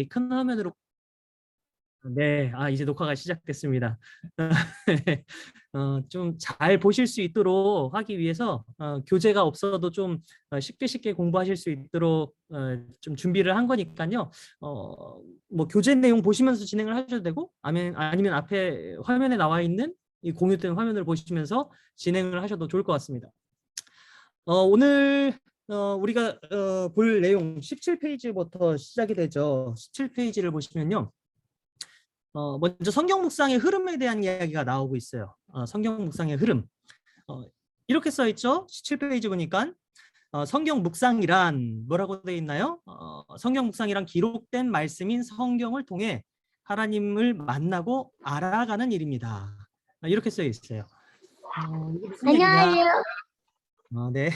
큰 화면으로. 네, 이제 녹화가 시작됐습니다. 좀 잘 보실 수 있도록 하기 위해서 교재가 없어도 좀 쉽게 공부하실 수 있도록 좀 준비를 한 거니까요. 뭐 교재 내용 보시면서 진행을 하셔도 되고, 아니면 앞에 화면에 나와 있는 이 공유된 화면을 보시면서 진행을 하셔도 좋을 것 같습니다. 오늘 우리가 볼 내용 17페이지부터 시작이 되죠. 17페이지를 보시면요. 먼저 성경 묵상의 흐름에 대한 이야기가 나오고 있어요. 성경 묵상의 흐름. 어, 이렇게 써 있죠. 17페이지 보니까 성경 묵상이란 뭐라고 되어 있나요? 성경 묵상이란 기록된 말씀인 성경을 통해 하나님을 만나고 알아가는 일입니다. 이렇게 써 있어요. 이게 무슨 얘기냐? 안녕하세요. 네.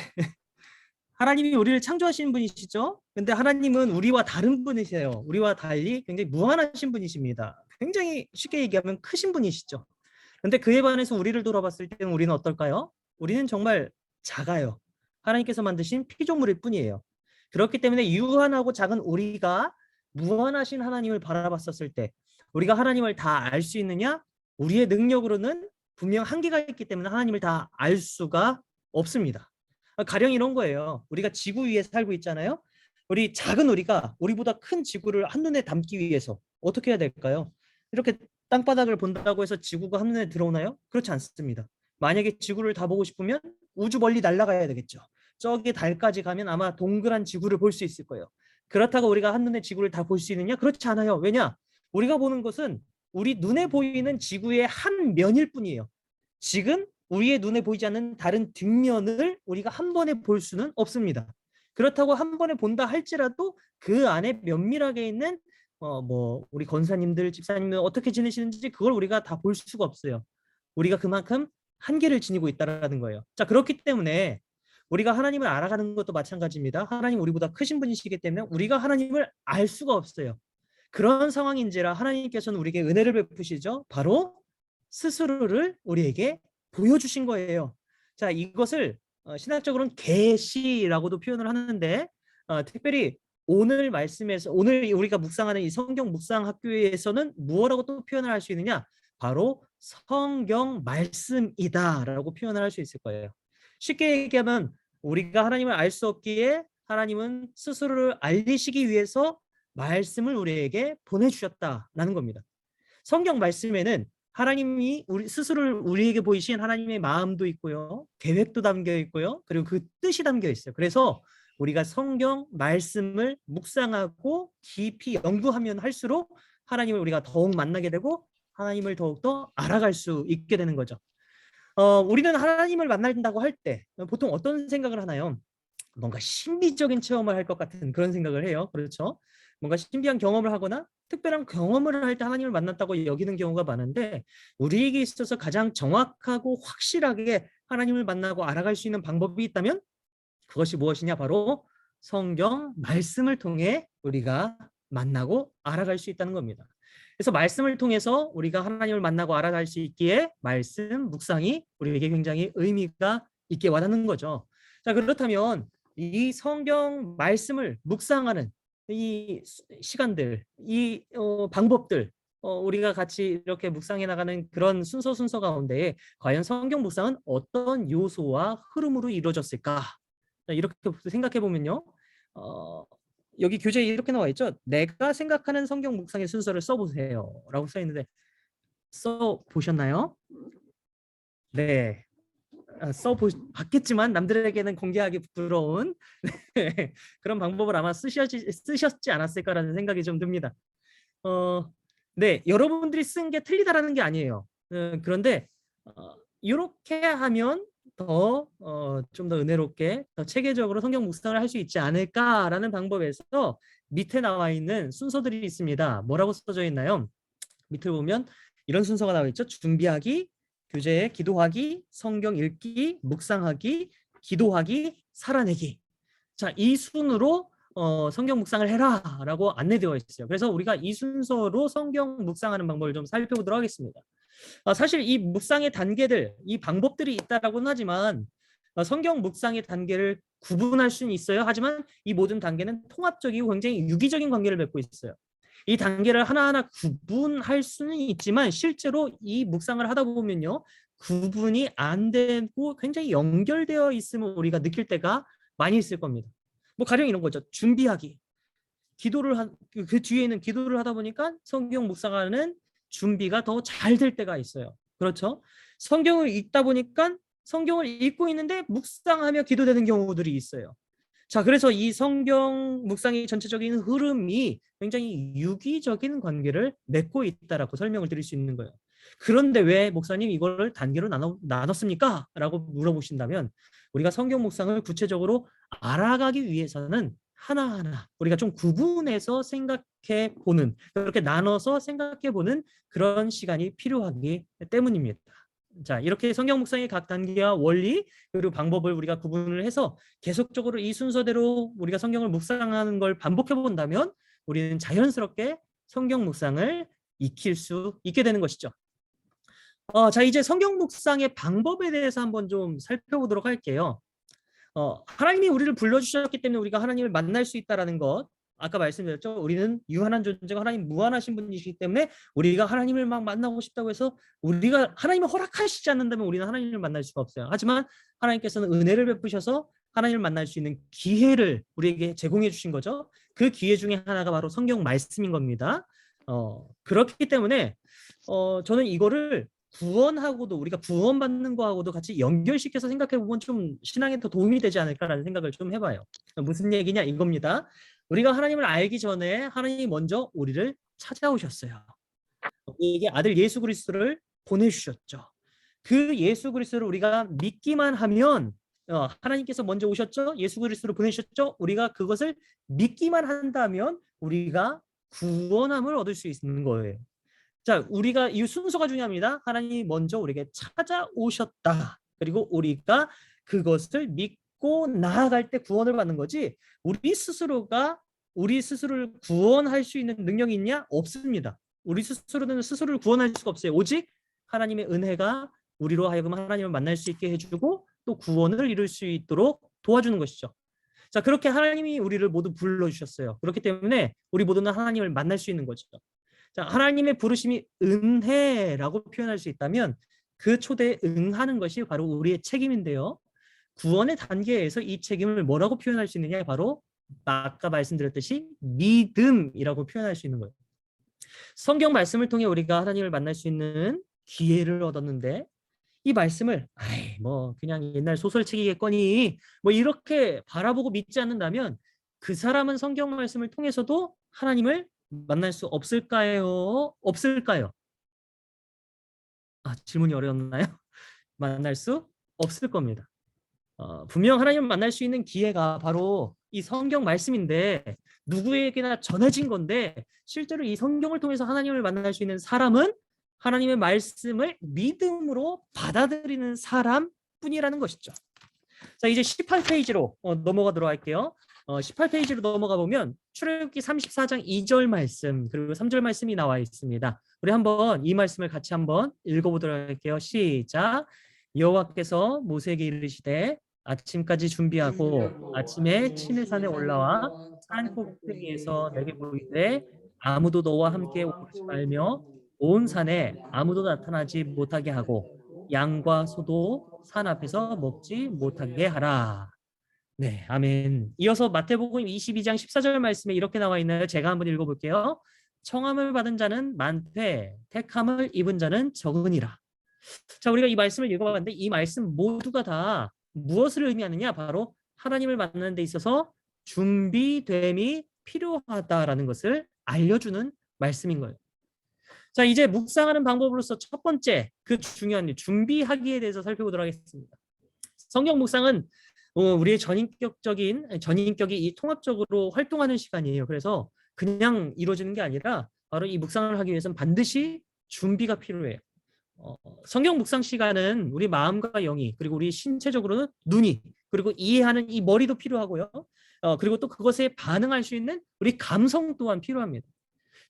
하나님이 우리를 창조하신 분이시죠? 근데 하나님은 우리와 다른 분이세요. 우리와 달리 굉장히 무한하신 분이십니다. 굉장히 쉽게 얘기하면 크신 분이시죠. 근데 그에 반해서 우리를 돌아봤을 때는 우리는 어떨까요? 우리는 정말 작아요. 하나님께서 만드신 피조물일 뿐이에요. 그렇기 때문에 유한하고 작은 우리가 무한하신 하나님을 바라봤었을 때 우리가 하나님을 다 알 수 있느냐? 우리의 능력으로는 분명 한계가 있기 때문에 하나님을 다 알 수가 없습니다. 가령 이런 거예요. 우리가 지구 위에 살고 있잖아요. 우리 작은 우리가 우리보다 큰 지구를 한눈에 담기 위해서 어떻게 해야 될까요? 이렇게 땅바닥을 본다고 해서 지구가 한눈에 들어오나요? 그렇지 않습니다. 만약에 지구를 다 보고 싶으면 우주 멀리 날아가야 되겠죠. 저기 달까지 가면 아마 동그란 지구를 볼 수 있을 거예요. 그렇다고 우리가 한눈에 지구를 다 볼 수 있느냐? 그렇지 않아요. 왜냐? 우리가 보는 것은 우리 눈에 보이는 지구의 한 면일 뿐이에요. 지금 우리의 눈에 보이지 않는 다른 뒷면을 우리가 한 번에 볼 수는 없습니다. 그렇다고 한 번에 본다 할지라도 그 안에 면밀하게 있는 뭐 우리 권사님들, 집사님들 어떻게 지내시는지 그걸 우리가 다 볼 수가 없어요. 우리가 그만큼 한계를 지니고 있다라는 거예요. 자, 그렇기 때문에 우리가 하나님을 알아가는 것도 마찬가지입니다. 하나님 우리보다 크신 분이시기 때문에 우리가 하나님을 알 수가 없어요. 그런 상황인지라 하나님께서는 우리에게 은혜를 베푸시죠. 바로 스스로를 우리에게 보여주신 거예요. 자, 이것을 신학적으로는 계시라고도 표현을 하는데 특별히 오늘 말씀에서 오늘 우리가 묵상하는 이 성경 묵상 학교에서는 무엇라고 또 표현을 할 수 있느냐? 바로 성경 말씀이다라고 표현을 할 수 있을 거예요. 쉽게 얘기하면 우리가 하나님을 알 수 없기에 하나님은 스스로를 알리시기 위해서 말씀을 우리에게 보내주셨다라는 겁니다. 성경 말씀에는 하나님이 우리 스스로를 우리에게 보이신 하나님의 마음도 있고요. 계획도 담겨 있고요. 그리고 그 뜻이 담겨 있어요. 그래서 우리가 성경 말씀을 묵상하고 깊이 연구하면 할수록 하나님을 우리가 더욱 만나게 되고 하나님을 더욱더 알아갈 수 있게 되는 거죠. 우리는 하나님을 만난다고 할 때 보통 어떤 생각을 하나요? 뭔가 신비적인 체험을 할 것 같은 그런 생각을 해요. 그렇죠? 뭔가 신비한 경험을 하거나 특별한 경험을 할 때 하나님을 만났다고 여기는 경우가 많은데 우리에게 있어서 가장 정확하고 확실하게 하나님을 만나고 알아갈 수 있는 방법이 있다면 그것이 무엇이냐? 바로 성경 말씀을 통해 우리가 만나고 알아갈 수 있다는 겁니다. 그래서 말씀을 통해서 우리가 하나님을 만나고 알아갈 수 있기에 말씀 묵상이 우리에게 굉장히 의미가 있게 와닿는 거죠. 자, 그렇다면 이 성경 말씀을 묵상하는 이 시간들, 이 방법들, 우리가 같이 이렇게 묵상해 나가는 그런 순서 가운데 과연 성경 묵상은 어떤 요소와 흐름으로 이루어졌을까? 이렇게 생각해 보면요. 어, 여기 교재에 이렇게 나와 있죠. 내가 생각하는 성경 묵상의 순서를 써보세요. 라고 써 있는데 써 보셨나요? 네. 봤겠지만 남들에게는 공개하기 부끄러운 그런 방법을 아마 쓰셨지 않았을까라는 생각이 좀 듭니다. 네, 여러분들이 쓴 게 틀리다라는 게 아니에요. 그런데 이렇게 하면 더 좀 더 은혜롭게 더 체계적으로 성경 묵상을 할 수 있지 않을까라는 방법에서 밑에 나와 있는 순서들이 있습니다. 뭐라고 써져 있나요? 밑을 보면 이런 순서가 나와 있죠. 준비하기, 교재, 기도하기, 성경 읽기, 묵상하기, 기도하기, 살아내기. 자, 이 순으로 성경 묵상을 해라라고 안내되어 있어요. 그래서 우리가 이 순서로 성경 묵상하는 방법을 좀 살펴보도록 하겠습니다. 사실 이 묵상의 단계들, 이 방법들이 있다라고는 하지만 성경 묵상의 단계를 구분할 수는 있어요. 하지만 이 모든 단계는 통합적이고 굉장히 유기적인 관계를 맺고 있어요. 이 단계를 하나하나 구분할 수는 있지만 실제로 이 묵상을 하다 보면요. 구분이 안 되고 굉장히 연결되어 있음을 우리가 느낄 때가 많이 있을 겁니다. 뭐 가령 이런 거죠. 준비하기. 그 뒤에는 기도를 하다 보니까 성경 묵상하는 준비가 더 잘 될 때가 있어요. 그렇죠? 성경을 읽다 보니까 성경을 읽고 있는데 묵상하며 기도되는 경우들이 있어요. 자, 그래서 이 성경 묵상의 전체적인 흐름이 굉장히 유기적인 관계를 맺고 있다라고 설명을 드릴 수 있는 거예요. 그런데 왜 목사님 이거를 단계로 나눴습니까? 라고 물어보신다면 우리가 성경 묵상을 구체적으로 알아가기 위해서는 하나하나 우리가 좀 구분해서 생각해 보는, 그렇게 나눠서 생각해 보는 그런 시간이 필요하기 때문입니다. 자, 이렇게 성경 묵상의 각 단계와 원리 그리고 방법을 우리가 구분을 해서 계속적으로 이 순서대로 우리가 성경을 묵상하는 걸 반복해 본다면 우리는 자연스럽게 성경 묵상을 익힐 수 있게 되는 것이죠. 자, 이제 성경 묵상의 방법에 대해서 한번 좀 살펴보도록 할게요. 하나님이 우리를 불러주셨기 때문에 우리가 하나님을 만날 수 있다는 것, 아까 말씀드렸죠. 우리는 유한한 존재가 하나님 무한하신 분이시기 때문에 우리가 하나님을 막 만나고 싶다고 해서 우리가 하나님을 허락하시지 않는다면 우리는 하나님을 만날 수가 없어요. 하지만 하나님께서는 은혜를 베푸셔서 하나님을 만날 수 있는 기회를 우리에게 제공해 주신 거죠. 그 기회 중에 하나가 바로 성경 말씀인 겁니다. 그렇기 때문에 저는 이거를 구원하고도 우리가 구원받는 거하고도 같이 연결시켜서 생각해 보면 좀 신앙에 더 도움이 되지 않을까라는 생각을 좀 해봐요. 무슨 얘기냐 이겁니다. 우리가 하나님을 알기 전에 하나님이 먼저 우리를 찾아오셨어요. 우리에게 아들 예수 그리스도를 보내주셨죠. 그 예수 그리스도를 우리가 믿기만 하면 하나님께서 먼저 오셨죠. 예수 그리스도를 보내주셨죠. 우리가 그것을 믿기만 한다면 우리가 구원함을 얻을 수 있는 거예요. 자, 우리가 이 순서가 중요합니다. 하나님이 먼저 우리에게 찾아오셨다. 그리고 우리가 그것을 믿고 나아갈 때 구원을 받는 거지. 우리 스스로를 구원할 수 있는 능력이 있냐? 없습니다. 우리 스스로는 스스로를 구원할 수가 없어요. 오직 하나님의 은혜가 우리로 하여금 하나님을 만날 수 있게 해주고 또 구원을 이룰 수 있도록 도와주는 것이죠. 자, 그렇게 하나님이 우리를 모두 불러주셨어요. 그렇기 때문에 우리 모두는 하나님을 만날 수 있는 거죠. 자, 하나님의 부르심이 은혜라고 표현할 수 있다면 그 초대에 응하는 것이 바로 우리의 책임인데요. 구원의 단계에서 이 책임을 뭐라고 표현할 수 있느냐? 바로 아까 말씀드렸듯이 믿음이라고 표현할 수 있는 거예요. 성경 말씀을 통해 우리가 하나님을 만날 수 있는 기회를 얻었는데 이 말씀을 뭐 그냥 옛날 소설책이겠거니 뭐 이렇게 바라보고 믿지 않는다면 그 사람은 성경 말씀을 통해서도 하나님을 만날 수 없을까요? 없을까요? 질문이 어려웠나요? 만날 수 없을 겁니다. 분명 하나님을 만날 수 있는 기회가 바로 이 성경 말씀인데 누구에게나 전해진 건데 실제로 이 성경을 통해서 하나님을 만날 수 있는 사람은 하나님의 말씀을 믿음으로 받아들이는 사람뿐이라는 것이죠. 자, 이제 18페이지로 넘어가도록 할게요. 18페이지로 넘어가 보면 출애굽기 34장 2절 말씀 그리고 3절 말씀이 나와 있습니다. 우리 한번 이 말씀을 같이 한번 읽어보도록 할게요. 시작. 여호와께서 모세에게 이르시되 아침까지 준비하고 아침에 시내산에 올라와 산 꼭대기에서 내게 보이되 아무도 너와 함께 오지 말며 온 산에 아무도 나타나지 못하게 하고 양과 소도 산 앞에서 먹지 못하게 하라. 네, 아멘. 이어서 마태복음 22장 14절 말씀에 이렇게 나와 있나요? 제가 한번 읽어볼게요. 청함을 받은 자는 많되 택함을 입은 자는 적으니라. 자, 우리가 이 말씀을 읽어봤는데 이 말씀 모두가 다 무엇을 의미하느냐? 바로 하나님을 만나는 데 있어서 준비됨이 필요하다라는 것을 알려주는 말씀인 거예요. 자, 이제 묵상하는 방법으로서 첫 번째 그 중요한 준비하기에 대해서 살펴보도록 하겠습니다. 성경 묵상은 우리의 전인격이 이 통합적으로 활동하는 시간이에요. 그래서 그냥 이루어지는 게 아니라 바로 이 묵상을 하기 위해서는 반드시 준비가 필요해요. 성경 묵상 시간은 우리 마음과 영이 그리고 우리 신체적으로는 눈이 그리고 이해하는 이 머리도 필요하고요. 그리고 또 그것에 반응할 수 있는 우리 감성 또한 필요합니다.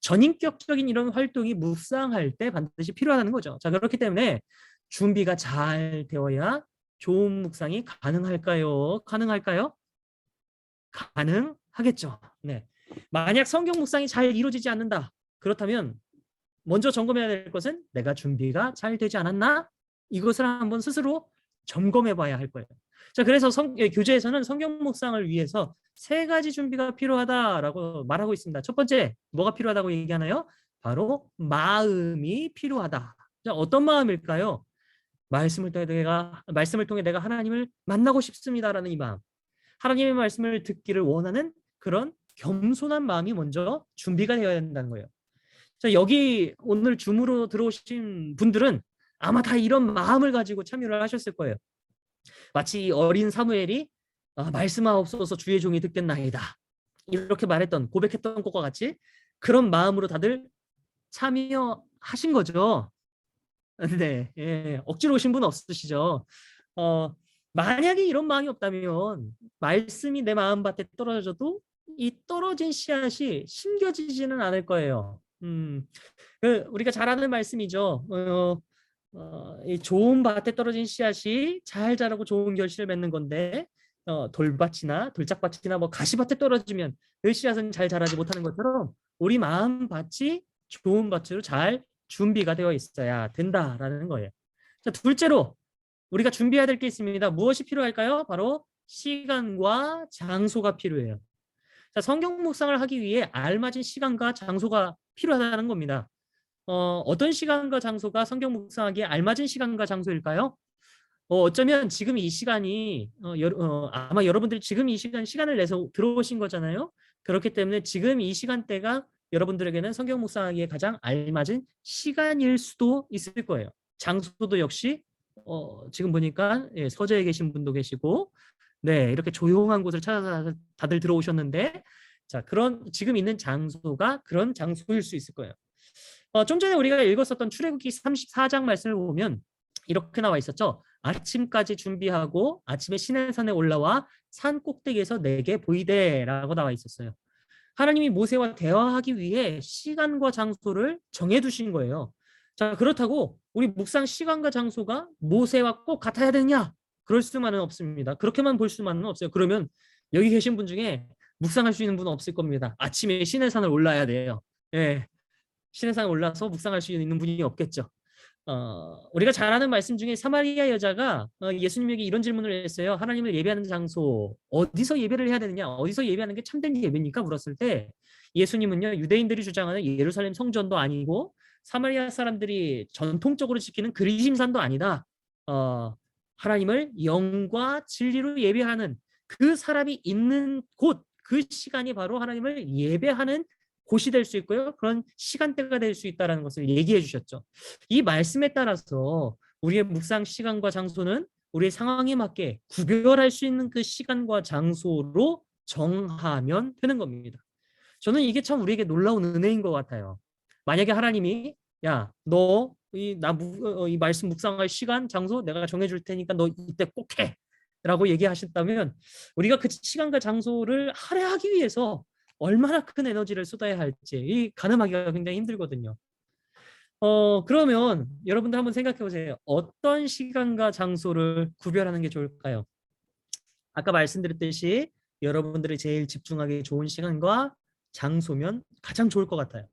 전인격적인 이런 활동이 묵상할 때 반드시 필요하다는 거죠. 자, 그렇기 때문에 준비가 잘 되어야 좋은 묵상이 가능할까요? 가능할까요? 가능하겠죠. 네. 만약 성경 묵상이 잘 이루어지지 않는다. 그렇다면 먼저 점검해야 될 것은 내가 준비가 잘 되지 않았나? 이것을 한번 스스로 점검해 봐야 할 거예요. 자, 그래서 교재에서는 성경 묵상을 위해서 세 가지 준비가 필요하다라고 말하고 있습니다. 첫 번째, 뭐가 필요하다고 얘기하나요? 바로 마음이 필요하다. 자, 어떤 마음일까요? 말씀을 통해 내가 하나님을 만나고 싶습니다라는 이 마음. 하나님의 말씀을 듣기를 원하는 그런 겸손한 마음이 먼저 준비가 되어야 된다는 거예요. 자, 여기 오늘 줌으로 들어오신 분들은 아마 다 이런 마음을 가지고 참여를 하셨을 거예요. 마치 이 어린 사무엘이 말씀하옵소서 주의 종이 듣겠나이다. 이렇게 말했던 고백했던 것과 같이 그런 마음으로 다들 참여하신 거죠. 네, 예, 억지로 오신 분 없으시죠? 어, 만약에 이런 마음이 없다면 말씀이 내 마음밭에 떨어져도 이 떨어진 씨앗이 심겨지지는 않을 거예요. 우리가 잘 아는 말씀이죠. 이 좋은 밭에 떨어진 씨앗이 잘 자라고 좋은 결실을 맺는 건데 돌밭이나 돌짝밭이나 뭐 가시밭에 떨어지면 그 씨앗은 잘 자라지 못하는 것처럼 우리 마음밭이 좋은 밭으로 잘 준비가 되어 있어야 된다라는 거예요. 자, 둘째로 우리가 준비해야 될 게 있습니다. 무엇이 필요할까요? 바로 시간과 장소가 필요해요. 자, 성경 묵상을 하기 위해 알맞은 시간과 장소가 필요하다는 겁니다. 어떤 시간과 장소가 성경 묵상하기에 알맞은 시간과 장소일까요? 어쩌면 지금 이 시간이 아마 여러분들이 지금 이 시간을 내서 들어오신 거잖아요. 그렇기 때문에 지금 이 시간대가 여러분들에게는 성경 묵상하기에 가장 알맞은 시간일 수도 있을 거예요. 장소도 역시 지금 보니까 예, 서재에 계신 분도 계시고 네, 이렇게 조용한 곳을 찾아서 다들 들어오셨는데 자, 그런 지금 있는 장소가 그런 장소일 수 있을 거예요. 좀 전에 우리가 읽었었던 출애굽기 34장 말씀을 보면 이렇게 나와 있었죠. 아침까지 준비하고 아침에 시내산에 올라와 산 꼭대기에서 내게 보이되라고 나와 있었어요. 하나님이 모세와 대화하기 위해 시간과 장소를 정해두신 거예요. 자, 그렇다고 우리 묵상 시간과 장소가 모세와 꼭 같아야 되느냐? 그럴 수만은 없습니다. 그렇게만 볼 수만은 없어요. 그러면 여기 계신 분 중에 묵상할 수 있는 분은 없을 겁니다. 아침에 시내산을 올라야 돼요. 예, 시내산에 올라서 묵상할 수 있는 분이 없겠죠. 우리가 잘 아는 말씀 중에 사마리아 여자가 예수님에게 이런 질문을 했어요. 하나님을 예배하는 장소 어디서 예배를 해야 되느냐? 어디서 예배하는 게 참된 예배입니까? 물었을 때 예수님은요, 유대인들이 주장하는 예루살렘 성전도 아니고 사마리아 사람들이 전통적으로 지키는 그리심산도 아니다. 하나님을 영과 진리로 예배하는 그 사람이 있는 곳, 그 시간이 바로 하나님을 예배하는 곳이 될 수 있고요. 그런 시간대가 될 수 있다는 것을 얘기해 주셨죠. 이 말씀에 따라서 우리의 묵상 시간과 장소는 우리의 상황에 맞게 구별할 수 있는 그 시간과 장소로 정하면 되는 겁니다. 저는 이게 참 우리에게 놀라운 은혜인 것 같아요. 만약에 하나님이 야, 너 이 말씀 묵상할 시간, 장소 내가 정해줄 테니까 너 이때 꼭 해. 라고 얘기하셨다면 우리가 그 시간과 장소를 할애하기 위해서 얼마나 큰 에너지를 쏟아야 할지 이 가늠하기가 굉장히 힘들거든요. 그러면 여러분들 한번 생각해 보세요. 어떤 시간과 장소를 구별하는 게 좋을까요? 아까 말씀드렸듯이 여러분들이 제일 집중하기 좋은 시간과 장소면 가장 좋을 것 같아요.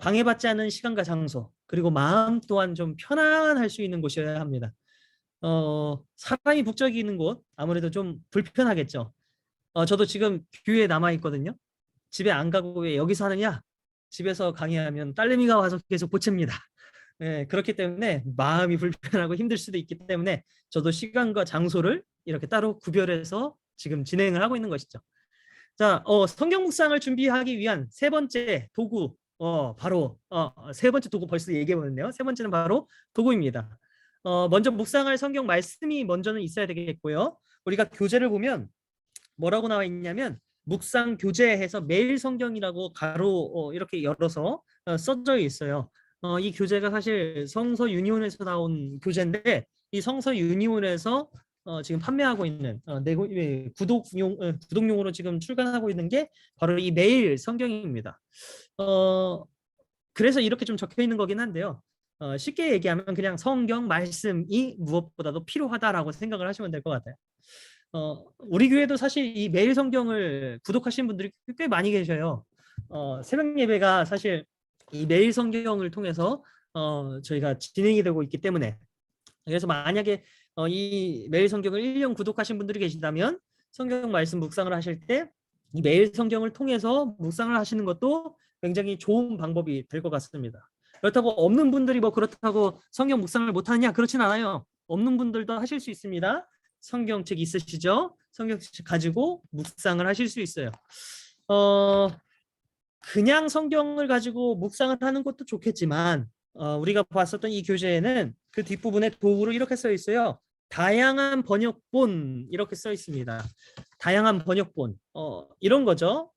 방해받지 않는 시간과 장소, 그리고 마음 또한 좀 편안할 수 있는 곳이어야 합니다. 사람이 북적이는 곳, 아무래도 좀 불편하겠죠. 저도 지금 교회에 남아 있거든요. 집에 안 가고 왜 여기서 하느냐? 집에서 강의하면 딸내미가 와서 계속 보챕니다. 네, 그렇기 때문에 마음이 불편하고 힘들 수도 있기 때문에 저도 시간과 장소를 이렇게 따로 구별해서 지금 진행을 하고 있는 것이죠. 자, 성경 묵상을 준비하기 위한 세 번째 도구, 바로 세 번째 도구 벌써 얘기해 보는데요. 세 번째는 바로 도구입니다. 먼저 묵상할 성경 말씀이 먼저는 있어야 되겠고요. 우리가 교재를 보면 뭐라고 나와 있냐면 묵상 교재해서 매일 성경이라고 가로 이렇게 열어서 써져 있어요. 이 교재가 사실 성서 유니온에서 나온 교재인데 이 성서 유니온에서 지금 판매하고 있는 구독용으로 지금 출간하고 있는 게 바로 이 매일 성경입니다. 그래서 이렇게 좀 적혀 있는 거긴 한데요. 쉽게 얘기하면 그냥 성경 말씀이 무엇보다도 필요하다라고 생각을 하시면 될 것 같아요. 우리 교회도 사실 이 매일 성경을 구독하시는 분들이 꽤 많이 계셔요. 새벽 예배가 사실 이 매일 성경을 통해서 저희가 진행이 되고 있기 때문에, 그래서 만약에 이 매일 성경을 1년 구독하신 분들이 계신다면 성경 말씀 묵상을 하실 때 이 매일 성경을 통해서 묵상을 하시는 것도 굉장히 좋은 방법이 될 것 같습니다. 그렇다고 없는 분들이 뭐 그렇다고 성경 묵상을 못하느냐, 그렇진 않아요. 없는 분들도 하실 수 있습니다. 성경책 있으시죠? 성경책 가지고 묵상을 하실 수 있어요. 그냥 성경을 가지고 묵상을 하는 것도 좋겠지만, 우리가 봤었던 이 교재에는 그 뒷부분에 도구로 이렇게 써 있어요. 다양한 번역본, 이렇게 써 있습니다. 다양한 번역본, 이런 거죠.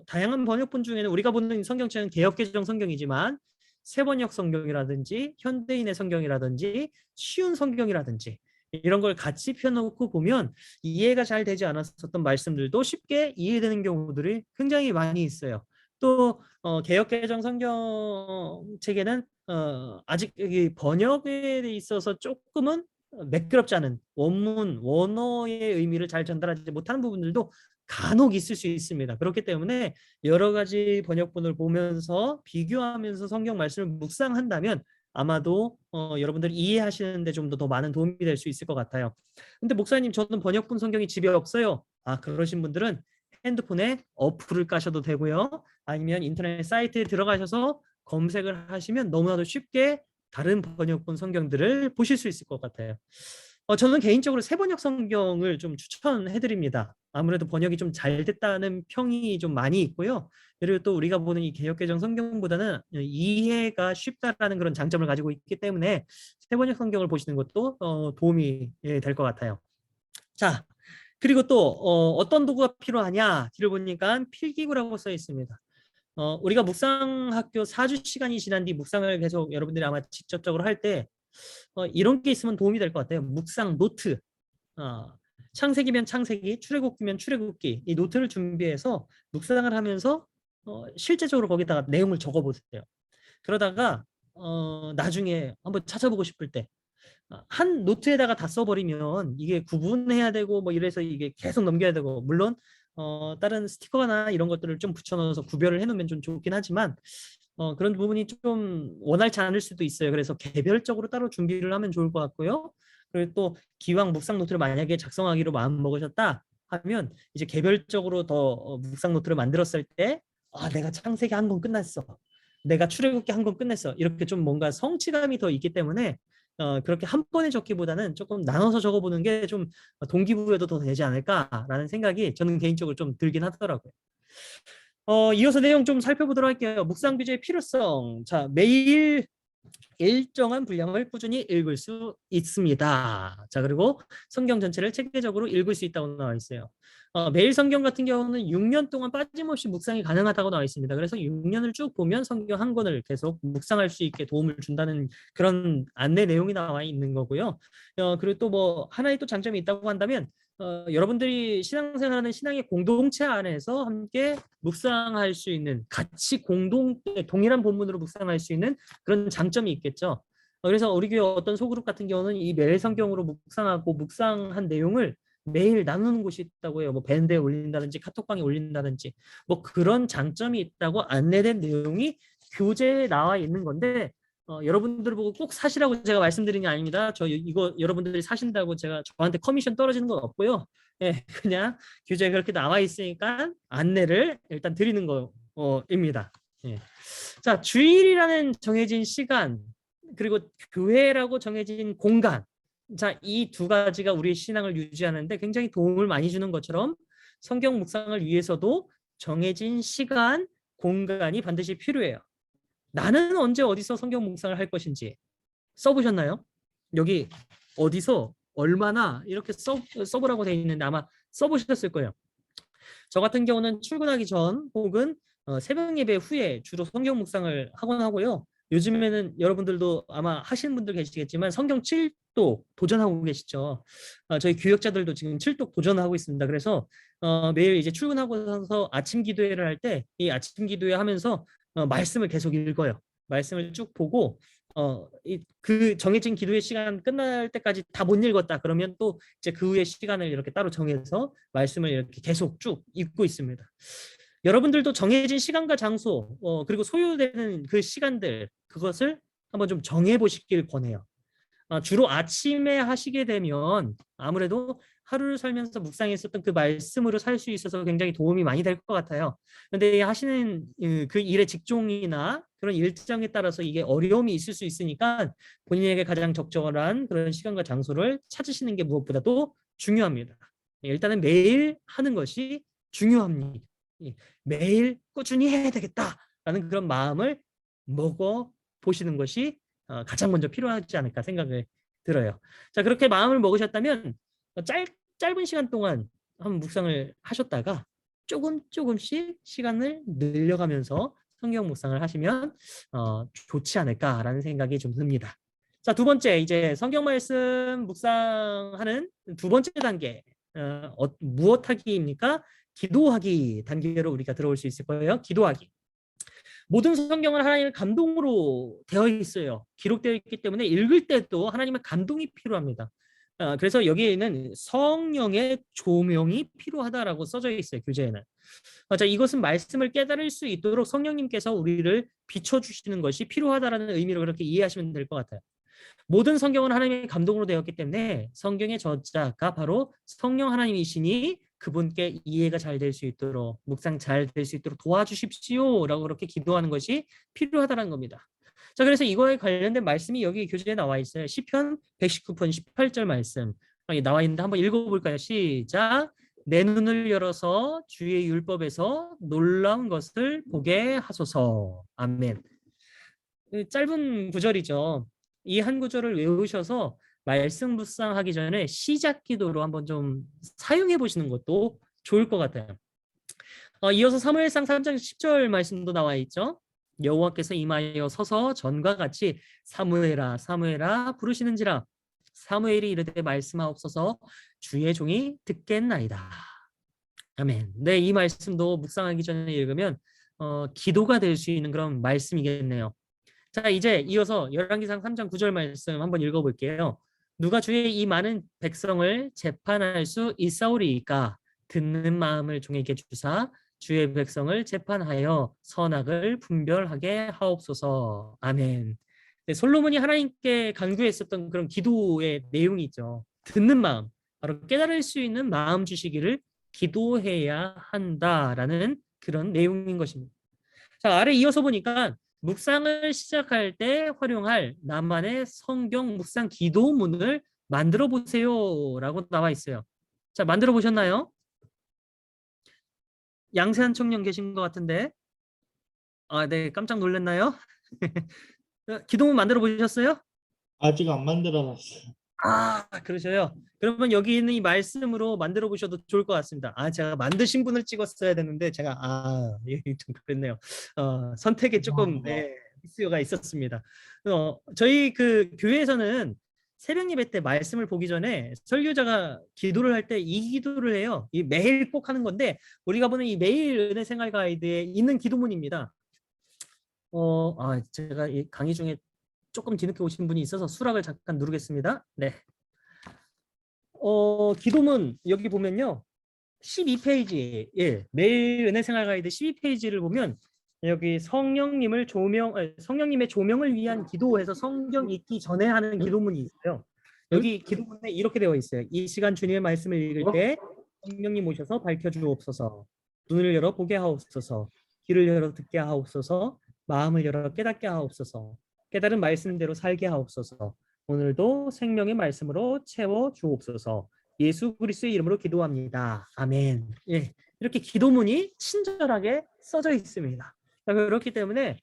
다양한 번역본 중에는 우리가 보는 성경책은 개역개정 성경이지만 새번역 성경이라든지 현대인의 성경이라든지 쉬운 성경이라든지 이런 걸 같이 펴놓고 보면 이해가 잘 되지 않았었던 말씀들도 쉽게 이해되는 경우들이 굉장히 많이 있어요. 또 개역개정 성경책에는 아직 이 번역에 있어서 조금은 매끄럽지 않은 원문 원어의 의미를 잘 전달하지 못하는 부분들도 간혹 있을 수 있습니다. 그렇기 때문에 여러 가지 번역본을 보면서 비교하면서 성경 말씀을 묵상한다면 아마도 여러분들이 이해하시는데 좀 더 많은 도움이 될 수 있을 것 같아요. 근데 목사님, 저는 번역본 성경이 집에 없어요. 그러신 분들은 핸드폰에 어플을 까셔도 되고요. 아니면 인터넷 사이트에 들어가셔서 검색을 하시면 너무나도 쉽게 다른 번역본 성경들을 보실 수 있을 것 같아요. 저는 개인적으로 새번역 성경을 좀 추천해 드립니다. 아무래도 번역이 좀 잘 됐다는 평이 좀 많이 있고요. 그리고 또 우리가 보는 이 개역개정 성경보다는 이해가 쉽다라는 그런 장점을 가지고 있기 때문에 새번역 성경을 보시는 것도 도움이 될 것 같아요. 자, 그리고 또 어떤 도구가 필요하냐? 뒤를 보니까 필기구라고 써 있습니다. 우리가 묵상학교 4주 시간이 지난 뒤 묵상을 계속 여러분들이 아마 직접적으로 할 때 이런 게 있으면 도움이 될 것 같아요. 묵상 노트. 창세기면 창세기, 출애굽기면 출애굽기, 이 노트를 준비해서 묵상을 하면서 실제적으로 거기다가 내용을 적어보세요. 그러다가 나중에 한번 찾아보고 싶을 때 한 노트에다가 다 써버리면 이게 구분해야 되고 뭐 이래서 이게 계속 넘겨야 되고, 물론 다른 스티커나 이런 것들을 좀 붙여넣어서 구별을 해놓으면 좀 좋긴 하지만 그런 부분이 좀 원활치 않을 수도 있어요. 그래서 개별적으로 따로 준비를 하면 좋을 것 같고요. 그리고 또 기왕 묵상 노트를 만약에 작성하기로 마음 먹으셨다 하면 이제 개별적으로 더 묵상 노트를 만들었을 때 내가 창세기 한 권 끝났어, 내가 출애굽기 한 권 끝냈어, 이렇게 좀 뭔가 성취감이 더 있기 때문에 그렇게 한 번에 적기보다는 조금 나눠서 적어보는 게 좀 동기부여도 더 되지 않을까라는 생각이 저는 개인적으로 좀 들긴 하더라고요. 이어서 내용 좀 살펴보도록 할게요. 묵상 규제의 필요성. 자, 매일 일정한 분량을 꾸준히 읽을 수 있습니다. 자, 그리고 성경 전체를 체계적으로 읽을 수 있다고 나와 있어요. 매일 성경 같은 경우는 6년 동안 빠짐없이 묵상이 가능하다고 나와 있습니다. 그래서 6년을 쭉 보면 성경 한 권을 계속 묵상할 수 있게 도움을 준다는 그런 안내 내용이 나와 있는 거고요. 그리고 또 뭐 하나의 또 장점이 있다고 한다면 여러분들이 신앙생활하는 신앙의 공동체 안에서 함께 묵상할 수 있는, 같이 동일한 본문으로 묵상할 수 있는 그런 장점이 있겠죠. 그래서 우리 교회 어떤 소그룹 같은 경우는 이 매일 성경으로 묵상하고 묵상한 내용을 매일 나누는 곳이 있다고 해요. 뭐 밴드에 올린다든지 카톡방에 올린다든지 뭐 그런 장점이 있다고 안내된 내용이 교재에 나와 있는 건데, 여러분들 보고 꼭 사시라고 제가 말씀드리는 게 아닙니다. 이거 여러분들이 사신다고 제가 저한테 커미션 떨어지는 건 없고요. 예, 그냥 규제에 그렇게 나와 있으니까 안내를 일단 드리는 거입니다. 예. 자, 주일이라는 정해진 시간, 그리고 교회라고 정해진 공간. 자, 이 두 가지가 우리의 신앙을 유지하는데 굉장히 도움을 많이 주는 것처럼 성경 묵상을 위해서도 정해진 시간, 공간이 반드시 필요해요. 나는 언제 어디서 성경 묵상을 할 것인지 써보셨나요? 여기 어디서 얼마나 이렇게 써보라고 돼 있는데 아마 써보셨을 거예요. 저 같은 경우는 출근하기 전 혹은 새벽 예배 후에 주로 성경 묵상을 하곤 하고요. 요즘에는 여러분들도 아마 하시는 분들 계시겠지만 성경 7독 도전하고 계시죠. 저희 교역자들도 지금 7독 도전하고 있습니다. 그래서 매일 이제 출근하고 나서 아침 기도회를 할 때 이 아침 기도회 하면서 말씀을 계속 읽어요. 말씀을 쭉 보고 그 정해진 기도의 시간 끝날 때까지 다 못 읽었다 그러면 또 이제 그 후에 시간을 이렇게 따로 정해서 말씀을 이렇게 계속 쭉 읽고 있습니다. 여러분들도 정해진 시간과 장소 그리고 소요되는 그 시간들 그것을 한번 좀 정해 보시길 권해요. 주로 아침에 하시게 되면 아무래도 하루를 살면서 묵상했었던 그 말씀으로 살 수 있어서 굉장히 도움이 많이 될 것 같아요. 그런데 하시는 그 일의 직종이나 그런 일정에 따라서 이게 어려움이 있을 수 있으니까 본인에게 가장 적절한 그런 시간과 장소를 찾으시는 게 무엇보다도 중요합니다. 일단은 매일 하는 것이 중요합니다. 매일 꾸준히 해야 되겠다라는 그런 마음을 먹어 보시는 것이 가장 먼저 필요하지 않을까 생각을 들어요. 자, 그렇게 마음을 먹으셨다면 짧은 시간 동안 한번 묵상을 하셨다가 조금씩 시간을 늘려가면서 성경 묵상을 하시면 좋지 않을까라는 생각이 좀 듭니다. 자, 두 번째 이제 성경 말씀 묵상하는 두 번째 단계 무엇하기입니까? 기도하기 단계로 우리가 들어올 수 있을 거예요. 기도하기. 모든 성경은 하나님의 감동으로 되어 있어요. 기록되어 있기 때문에 읽을 때도 하나님의 감동이 필요합니다. 그래서 여기에는 성령의 조명이 필요하다라고 써져 있어요. 교재에는. 자, 이것은 말씀을 깨달을 수 있도록 성령님께서 우리를 비춰주시는 것이 필요하다라는 의미로 그렇게 이해하시면 될 것 같아요. 모든 성경은 하나님의 감동으로 되었기 때문에 성경의 저자가 바로 성령 하나님이시니 그분께 이해가 잘 될 수 있도록 묵상 잘 될 수 있도록 도와주십시오라고 그렇게 기도하는 것이 필요하다는 겁니다. 자, 그래서 이거에 관련된 말씀이 여기 교재에 나와 있어요. 시편 119편 18절 말씀 나와 있는데 한번 읽어볼까요? 시작. 내 눈을 열어서 주의 율법에서 놀라운 것을 보게 하소서. 아멘. 짧은 구절이죠. 이 한 구절을 외우셔서 말씀 묵상하기 전에 시작 기도로 한번 좀 사용해 보시는 것도 좋을 것 같아요. 이어서 사무엘상 3장 10절 말씀도 나와 있죠. 여호와께서 임하여 서서 전과 같이 사무엘아 사무엘아 부르시는지라 사무엘이 이르되 말씀하옵소서 주의 종이 듣겠나이다. 아멘. 네, 이 말씀도 묵상하기 전에 읽으면 기도가 될 수 있는 그런 말씀이겠네요. 자, 이제 이어서 열왕기상 3장 9절 말씀 한번 읽어볼게요. 누가 주의 이 많은 백성을 재판할 수 있사오리이까 듣는 마음을 종에게 주사 주의 백성을 재판하여 선악을 분별하게 하옵소서. 아멘. 네, 솔로몬이 하나님께 간구했었던 그런 기도의 내용이 있죠. 듣는 마음, 바로 깨달을 수 있는 마음 주시기를 기도해야 한다라는 그런 내용인 것입니다. 자, 아래 이어서 보니까 묵상을 시작할 때 활용할 나만의 성경 묵상 기도문을 만들어 보세요라고 나와 있어요. 자, 만들어 보셨나요? 양세한 청년 계신 것 같은데. 네, 깜짝 놀랐나요? 기도문 만들어 보셨어요? 아직 안 만들어놨어요. 그러셔요. 그러면 여기 있는 이 말씀으로 만들어 보셔도 좋을 것 같습니다. 제가 만드신 분을 찍었어야 되는데 제가 좀 그랬네요. 선택에 조금 죄송합니다. 미스가 있었습니다. 저희 그 교회에서는 새벽 예배 때 말씀을 보기 전에 설교자가 기도를 할 때 이 기도를 해요. 이 매일 꼭 하는 건데 우리가 보는 이 매일 은혜 생활 가이드에 있는 기도문입니다. 제가 이 강의 중에 조금 뒤늦게 오신 분이 있어서 수락을 잠깐 누르겠습니다. 네. 기도문 여기 보면요. 12페이지, 매일 은혜 생활 가이드 12페이지를 보면 여기 성령님의 조명을 위한 기도해서 성경 읽기 전에 하는 기도문이 있어요. 여기 기도문에 이렇게 되어 있어요. 이 시간 주님의 말씀을 읽을 때 성령님 오셔서 밝혀주옵소서. 눈을 열어 보게 하옵소서. 귀를 열어 듣게 하옵소서. 마음을 열어 깨닫게 하옵소서. 깨달은 말씀대로 살게 하옵소서. 오늘도 생명의 말씀으로 채워 주옵소서. 예수 그리스도의 이름으로 기도합니다. 아멘. 예, 이렇게 기도문이 친절하게 써져 있습니다. 그렇기 때문에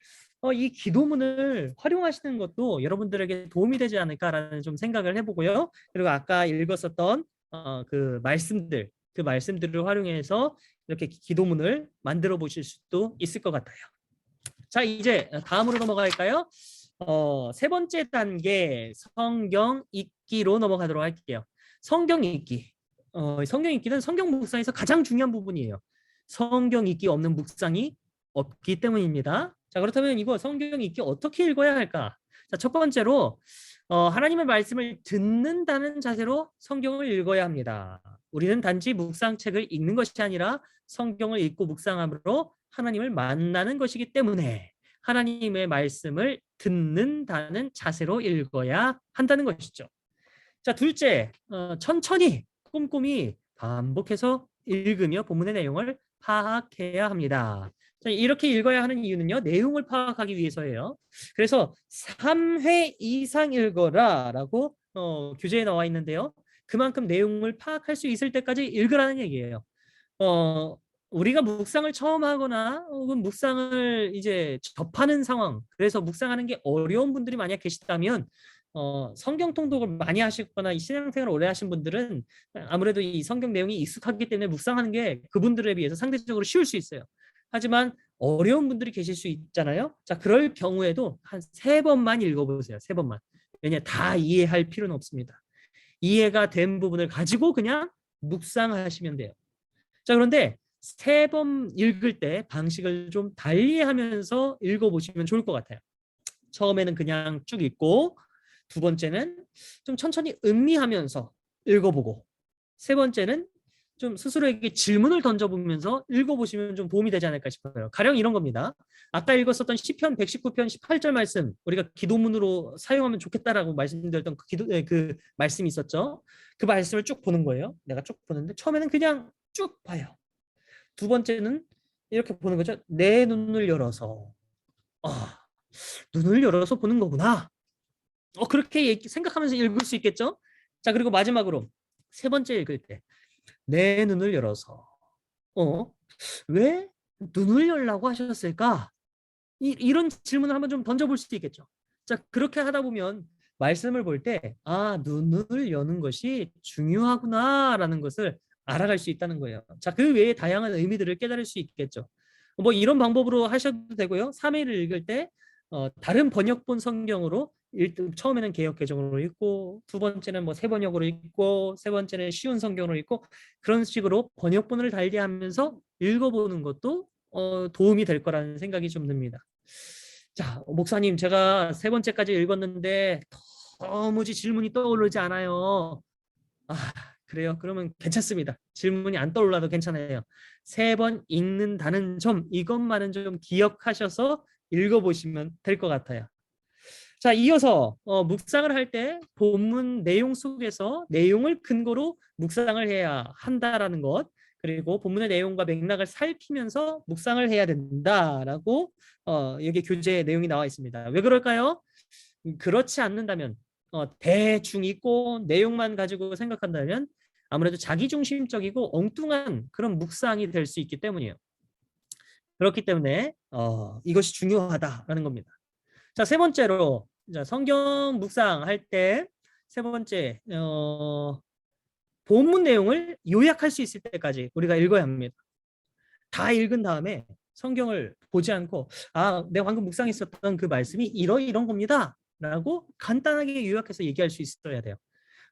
이 기도문을 활용하시는 것도 여러분들에게 도움이 되지 않을까라는 좀 생각을 해보고요. 그리고 아까 읽었었던 그 말씀들을 활용해서 이렇게 기도문을 만들어 보실 수도 있을 것 같아요. 자, 이제 다음으로 넘어갈까요? 세 번째 단계 성경 읽기로 넘어가도록 할게요. 성경 읽기. 성경 읽기는 성경 묵상에서 가장 중요한 부분이에요. 성경 읽기 없는 묵상이 없기 때문입니다. 자, 그렇다면 이거 성경 읽기 어떻게 읽어야 할까? 자, 첫 번째로 하나님의 말씀을 듣는다는 자세로 성경을 읽어야 합니다. 우리는 단지 묵상책을 읽는 것이 아니라 성경을 읽고 묵상함으로 하나님을 만나는 것이기 때문에 하나님의 말씀을 듣는다는 자세로 읽어야 한다는 것이죠. 자, 둘째, 천천히 꼼꼼히 반복해서 읽으며 본문의 내용을 파악해야 합니다. 자, 이렇게 읽어야 하는 이유는요, 내용을 파악하기 위해서예요. 그래서 3회 이상 읽어라 라고 규제에 나와 있는데요. 그만큼 내용을 파악할 수 있을 때까지 읽으라는 얘기예요. 어, 우리가 묵상을 처음 하거나 혹은 묵상을 이제 접하는 상황, 그래서 묵상하는 게 어려운 분들이 만약 계시다면 성경 통독을 많이 하시거나 이 신앙생활을 오래 하신 분들은 아무래도 이 성경 내용이 익숙하기 때문에 묵상하는 게 그분들에 비해서 상대적으로 쉬울 수 있어요. 하지만 어려운 분들이 계실 수 있잖아요. 자, 그럴 경우에도 한 3번만 읽어보세요. 3번만. 왜냐, 다 이해할 필요는 없습니다. 이해가 된 부분을 가지고 그냥 묵상하시면 돼요. 자, 그런데 3번 읽을 때 방식을 좀 달리하면서 읽어보시면 좋을 것 같아요. 처음에는 그냥 쭉 읽고, 두 번째는 좀 천천히 음미하면서 읽어보고, 세 번째는 좀 스스로에게 질문을 던져보면서 읽어보시면 좀 도움이 되지 않을까 싶어요. 가령 이런 겁니다. 아까 읽었었던 시편 119편 18절 말씀, 우리가 기도문으로 사용하면 좋겠다라고 말씀드렸던 그 말씀이 있었죠. 그 말씀을 쭉 보는 거예요. 내가 쭉 보는데 처음에는 그냥 쭉 봐요. 두 번째는 이렇게 보는 거죠. 내 눈을 열어서 눈을 열어서 보는 거구나. 그렇게 생각하면서 읽을 수 있겠죠? 자, 그리고 마지막으로 세 번째 읽을 때 내 눈을 열어서 왜 눈을 열라고 하셨을까? 이런 질문을 한번 좀 던져볼 수도 있겠죠. 자, 그렇게 하다 보면 말씀을 볼 때 눈을 여는 것이 중요하구나라는 것을 알아갈 수 있다는 거예요. 자, 그 외에 다양한 의미들을 깨달을 수 있겠죠. 뭐 이런 방법으로 하셔도 되고요. 3회를 읽을 때 다른 번역본 성경으로 처음에는 개역 개정으로 읽고 두 번째는 뭐 세 번역으로 읽고 세 번째는 쉬운 성경으로 읽고 그런 식으로 번역본을 달리하면서 읽어보는 것도 도움이 될 거라는 생각이 좀 듭니다. 자, 목사님, 제가 세 번째까지 읽었는데 도무지 질문이 떠오르지 않아요. 그래요? 그러면 괜찮습니다. 질문이 안 떠올라도 괜찮아요. 3번 읽는다는 점, 이것만은 좀 기억하셔서 읽어보시면 될 것 같아요. 자, 이어서 묵상을 할 때 본문 내용 속에서 내용을 근거로 묵상을 해야 한다라는 것, 그리고 본문의 내용과 맥락을 살피면서 묵상을 해야 된다라고 여기 교재 내용이 나와 있습니다. 왜 그럴까요? 그렇지 않는다면 대충 읽고 내용만 가지고 생각한다면 아무래도 자기중심적이고 엉뚱한 그런 묵상이 될 수 있기 때문이에요. 그렇기 때문에 이것이 중요하다라는 겁니다. 자, 세 번째로 성경 묵상할 때 세 번째 본문 내용을 요약할 수 있을 때까지 우리가 읽어야 합니다. 다 읽은 다음에 성경을 보지 않고 내가 방금 묵상했었던 그 말씀이 이런 겁니다 라고 간단하게 요약해서 얘기할 수 있어야 돼요.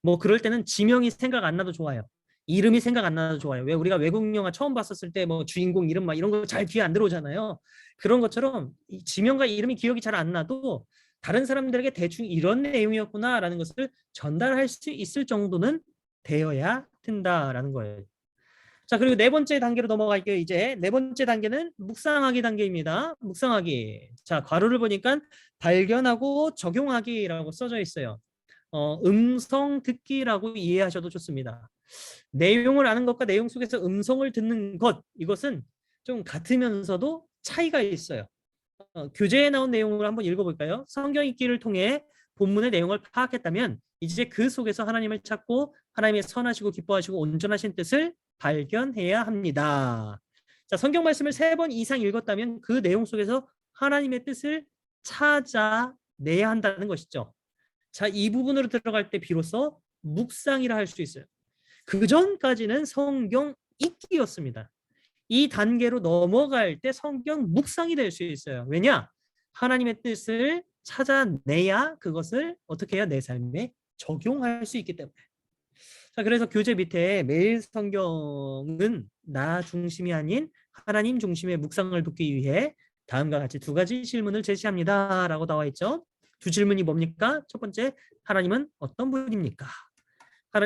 뭐 그럴 때는 지명이 생각 안 나도 좋아요. 이름이 생각 안 나도 좋아요. 왜 우리가 외국 영화 처음 봤었을 때 뭐 주인공 이름 막 이런 거 잘 귀에 안 들어오잖아요. 그런 것처럼 지명과 이름이 기억이 잘 안 나도 다른 사람들에게 대충 이런 내용이었구나라는 것을 전달할 수 있을 정도는 되어야 된다라는 거예요. 자, 그리고 네 번째 단계로 넘어갈게요. 이제 네 번째 단계는 묵상하기 단계입니다. 묵상하기. 자, 괄호를 보니까 발견하고 적용하기라고 써져 있어요. 음성 듣기라고 이해하셔도 좋습니다. 내용을 아는 것과 내용 속에서 음성을 듣는 것, 이것은 좀 같으면서도 차이가 있어요. 교재에 나온 내용을 한번 읽어볼까요? 성경 읽기를 통해 본문의 내용을 파악했다면 이제 그 속에서 하나님을 찾고 하나님의 선하시고 기뻐하시고 온전하신 뜻을 발견해야 합니다. 자, 성경 말씀을 3번 이상 읽었다면 그 내용 속에서 하나님의 뜻을 찾아내야 한다는 것이죠. 자, 이 부분으로 들어갈 때 비로소 묵상이라 할 수 있어요. 그 전까지는 성경 읽기였습니다. 이 단계로 넘어갈 때 성경 묵상이 될 수 있어요. 왜냐? 하나님의 뜻을 찾아내야 그것을 어떻게 해야 내 삶에 적용할 수 있기 때문에. 자, 그래서 교재 밑에 매일 성경은 나 중심이 아닌 하나님 중심의 묵상을 돕기 위해 다음과 같이 두 가지 질문을 제시합니다. 라고 나와 있죠. 두 질문이 뭡니까? 첫 번째, 하나님은 어떤 분입니까?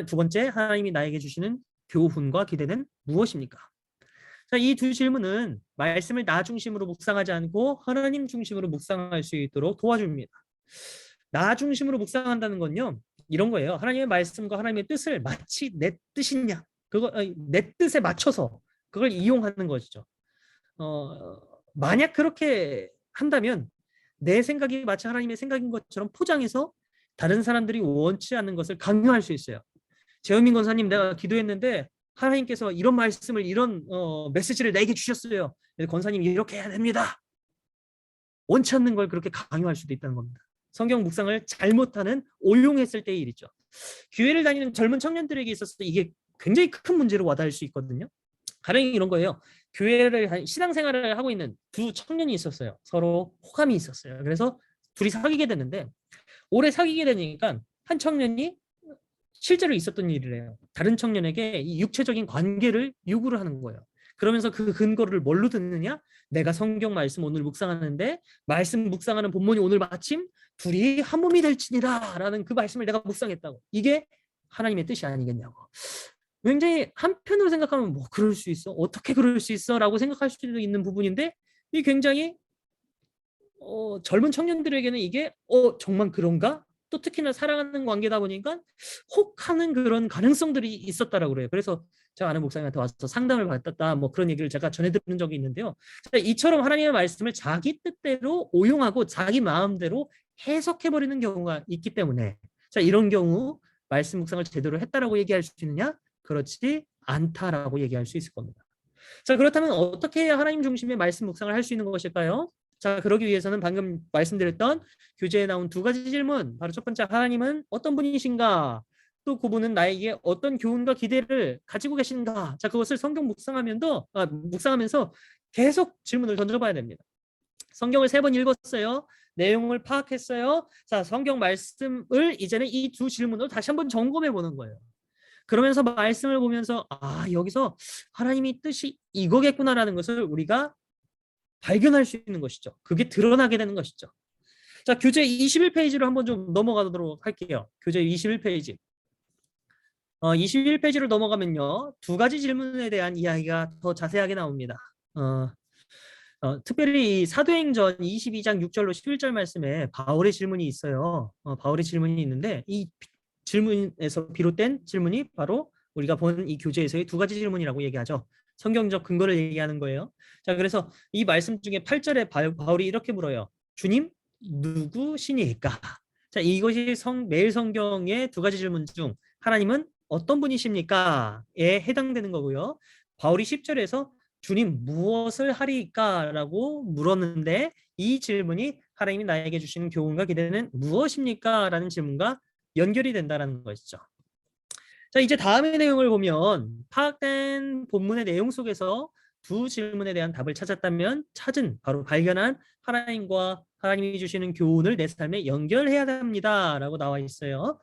두 번째, 하나님이 나에게 주시는 교훈과 기대는 무엇입니까? 자, 이 두 질문은 말씀을 나 중심으로 묵상하지 않고 하나님 중심으로 묵상할 수 있도록 도와줍니다. 나 중심으로 묵상한다는 건요, 이런 거예요. 하나님의 말씀과 하나님의 뜻을 마치 내 뜻이냐, 내 뜻에 맞춰서 그걸 이용하는 것이죠. 만약 그렇게 한다면 내 생각이 마치 하나님의 생각인 것처럼 포장해서 다른 사람들이 원치 않는 것을 강요할 수 있어요. 재현민 권사님, 내가 기도했는데 하나님께서 이런 말씀을, 이런 메시지를 내게 주셨어요. 권사님 이렇게 해야 됩니다. 원치 않는 걸 그렇게 강요할 수도 있다는 겁니다. 성경 묵상을 잘못하는, 오용했을 때의 일이죠. 교회를 다니는 젊은 청년들에게 있어서 이게 굉장히 큰 문제로 와닿을 수 있거든요. 가령이 이런 거예요. 교회를, 신앙생활을 하고 있는 두 청년이 있었어요. 서로 호감이 있었어요. 그래서 둘이 사귀게 됐는데, 오래 사귀게 되니까 한 청년이 실제로 있었던 일이래요. 다른 청년에게 이 육체적인 관계를 요구를 하는 거예요. 그러면서 그 근거를 뭘로 듣느냐? 내가 성경 말씀 오늘 묵상하는데, 말씀 묵상하는 본문이 오늘 마침 둘이 한 몸이 될지니라 라는 그 말씀을 내가 묵상했다고. 이게 하나님의 뜻이 아니겠냐고. 굉장히 한편으로 생각하면 뭐 그럴 수 있어? 어떻게 그럴 수 있어? 라고 생각할 수도 있는 부분인데, 이 굉장히 젊은 청년들에게는 이게 정말 그런가? 또 특히나 사랑하는 관계다 보니까 혹하는 그런 가능성들이 있었다라고 그래요. 그래서 제가 아는 목사님한테 와서 상담을 받았다, 뭐 그런 얘기를 제가 전해 들은 적이 있는데요. 이처럼 하나님의 말씀을 자기 뜻대로 오용하고 자기 마음대로 해석해버리는 경우가 있기 때문에, 자, 이런 경우 말씀 묵상을 제대로 했다라고 얘기할 수 있느냐? 그렇지 않다라고 얘기할 수 있을 겁니다. 자, 그렇다면 어떻게 해야 하나님 중심의 말씀 묵상을 할 수 있는 것일까요? 자, 그러기 위해서는 방금 말씀드렸던 교재에 나온 두 가지 질문, 바로 첫 번째, 하나님은 어떤 분이신가? 또 그분은 나에게 어떤 교훈과 기대를 가지고 계신가? 자, 그것을 성경 묵상하면서 계속 질문을 던져봐야 됩니다. 성경을 3번 읽었어요. 내용을 파악했어요. 자, 성경 말씀을 이제는 이 두 질문으로 다시 한번 점검해 보는 거예요. 그러면서 말씀을 보면서 여기서 하나님의 뜻이 이거겠구나라는 것을 우리가 발견할 수 있는 것이죠. 그게 드러나게 되는 것이죠. 자, 교재 21페이지로 한번 좀 넘어가도록 할게요. 교재 21페이지. 21페이지로 넘어가면요, 두 가지 질문에 대한 이야기가 더 자세하게 나옵니다. 특별히 이 사도행전 22장 6절로 11절 말씀에 바울의 질문이 있어요. 바울의 질문이 있는데, 이 질문에서 비롯된 질문이 바로 우리가 본 이 교재에서의 두 가지 질문이라고 얘기하죠. 성경적 근거를 얘기하는 거예요. 자, 그래서 이 말씀 중에 8절에 바울이 이렇게 물어요. 주님, 누구시니까? 자, 이것이 매일 성경의 두 가지 질문 중 하나님은 어떤 분이십니까?에 해당되는 거고요. 바울이 10절에서 주님 무엇을 하리까? 라고 물었는데, 이 질문이 하나님이 나에게 주시는 교훈과 기대는 무엇입니까? 라는 질문과 연결이 된다는 것이죠. 자, 이제 다음의 내용을 보면 파악된 본문의 내용 속에서 두 질문에 대한 답을 바로 발견한 하나님과 하나님이 주시는 교훈을 내 삶에 연결해야 합니다 라고 나와 있어요.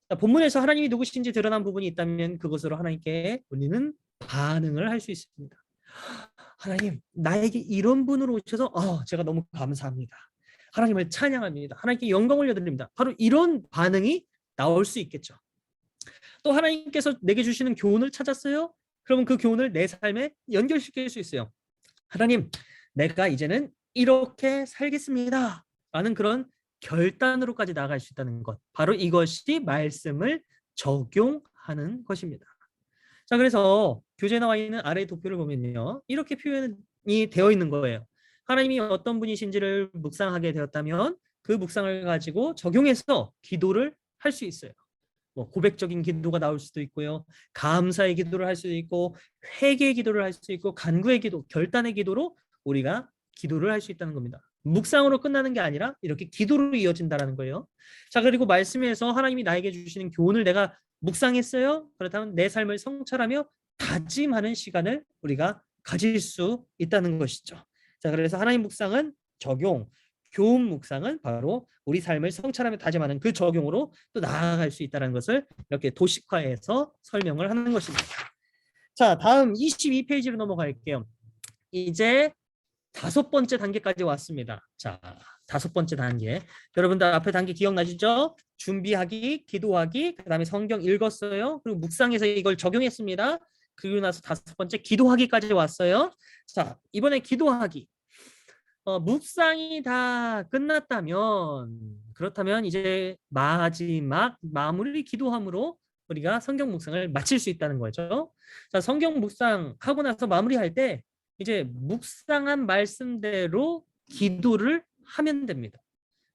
자, 본문에서 하나님이 누구신지 드러난 부분이 있다면 그것으로 하나님께 우리는 반응을 할 수 있습니다. 하나님, 나에게 이런 분으로 오셔서 제가 너무 감사합니다. 하나님을 찬양합니다. 하나님께 영광을 올려드립니다. 바로 이런 반응이 나올 수 있겠죠. 또 하나님께서 내게 주시는 교훈을 찾았어요? 그러면 그 교훈을 내 삶에 연결시킬 수 있어요. 하나님, 내가 이제는 이렇게 살겠습니다 라는 그런 결단으로까지 나아갈 수 있다는 것, 바로 이것이 말씀을 적용하는 것입니다. 자, 그래서 교재에 나와 있는 아래 도표를 보면요, 이렇게 표현이 되어 있는 거예요. 하나님이 어떤 분이신지를 묵상하게 되었다면 그 묵상을 가지고 적용해서 기도를 할 수 있어요. 뭐 고백적인 기도가 나올 수도 있고요, 감사의 기도를 할 수도 있고, 회개의 기도를 할 수도 있고, 간구의 기도, 결단의 기도로 우리가 기도를 할 수 있다는 겁니다. 묵상으로 끝나는 게 아니라 이렇게 기도로 이어진다는 거예요. 자, 그리고 말씀에서 하나님이 나에게 주시는 교훈을 내가 묵상했어요. 그렇다면 내 삶을 성찰하며 다짐하는 시간을 우리가 가질 수 있다는 것이죠. 자, 그래서 하나님 묵상은 적용, 교훈 묵상은 바로 우리 삶을 성찰하며 다짐하는 그 적용으로 또 나아갈 수 있다는 것을 이렇게 도식화해서 설명을 하는 것입니다. 자, 다음 22페이지로 넘어갈게요. 이제 다섯 번째 단계까지 왔습니다. 자, 다섯 번째 단계. 여러분들 앞에 단계 기억나시죠? 준비하기, 기도하기, 그다음에 성경 읽었어요. 그리고 묵상해서 이걸 적용했습니다. 그리고 나서 다섯 번째 기도하기까지 왔어요. 자, 이번에 기도하기. 묵상이 다 끝났다면 그렇다면 이제 마지막 마무리 기도함으로 우리가 성경 묵상을 마칠 수 있다는 거죠. 자, 성경 묵상 하고 나서 마무리할 때 이제 묵상한 말씀대로 기도를 하면 됩니다.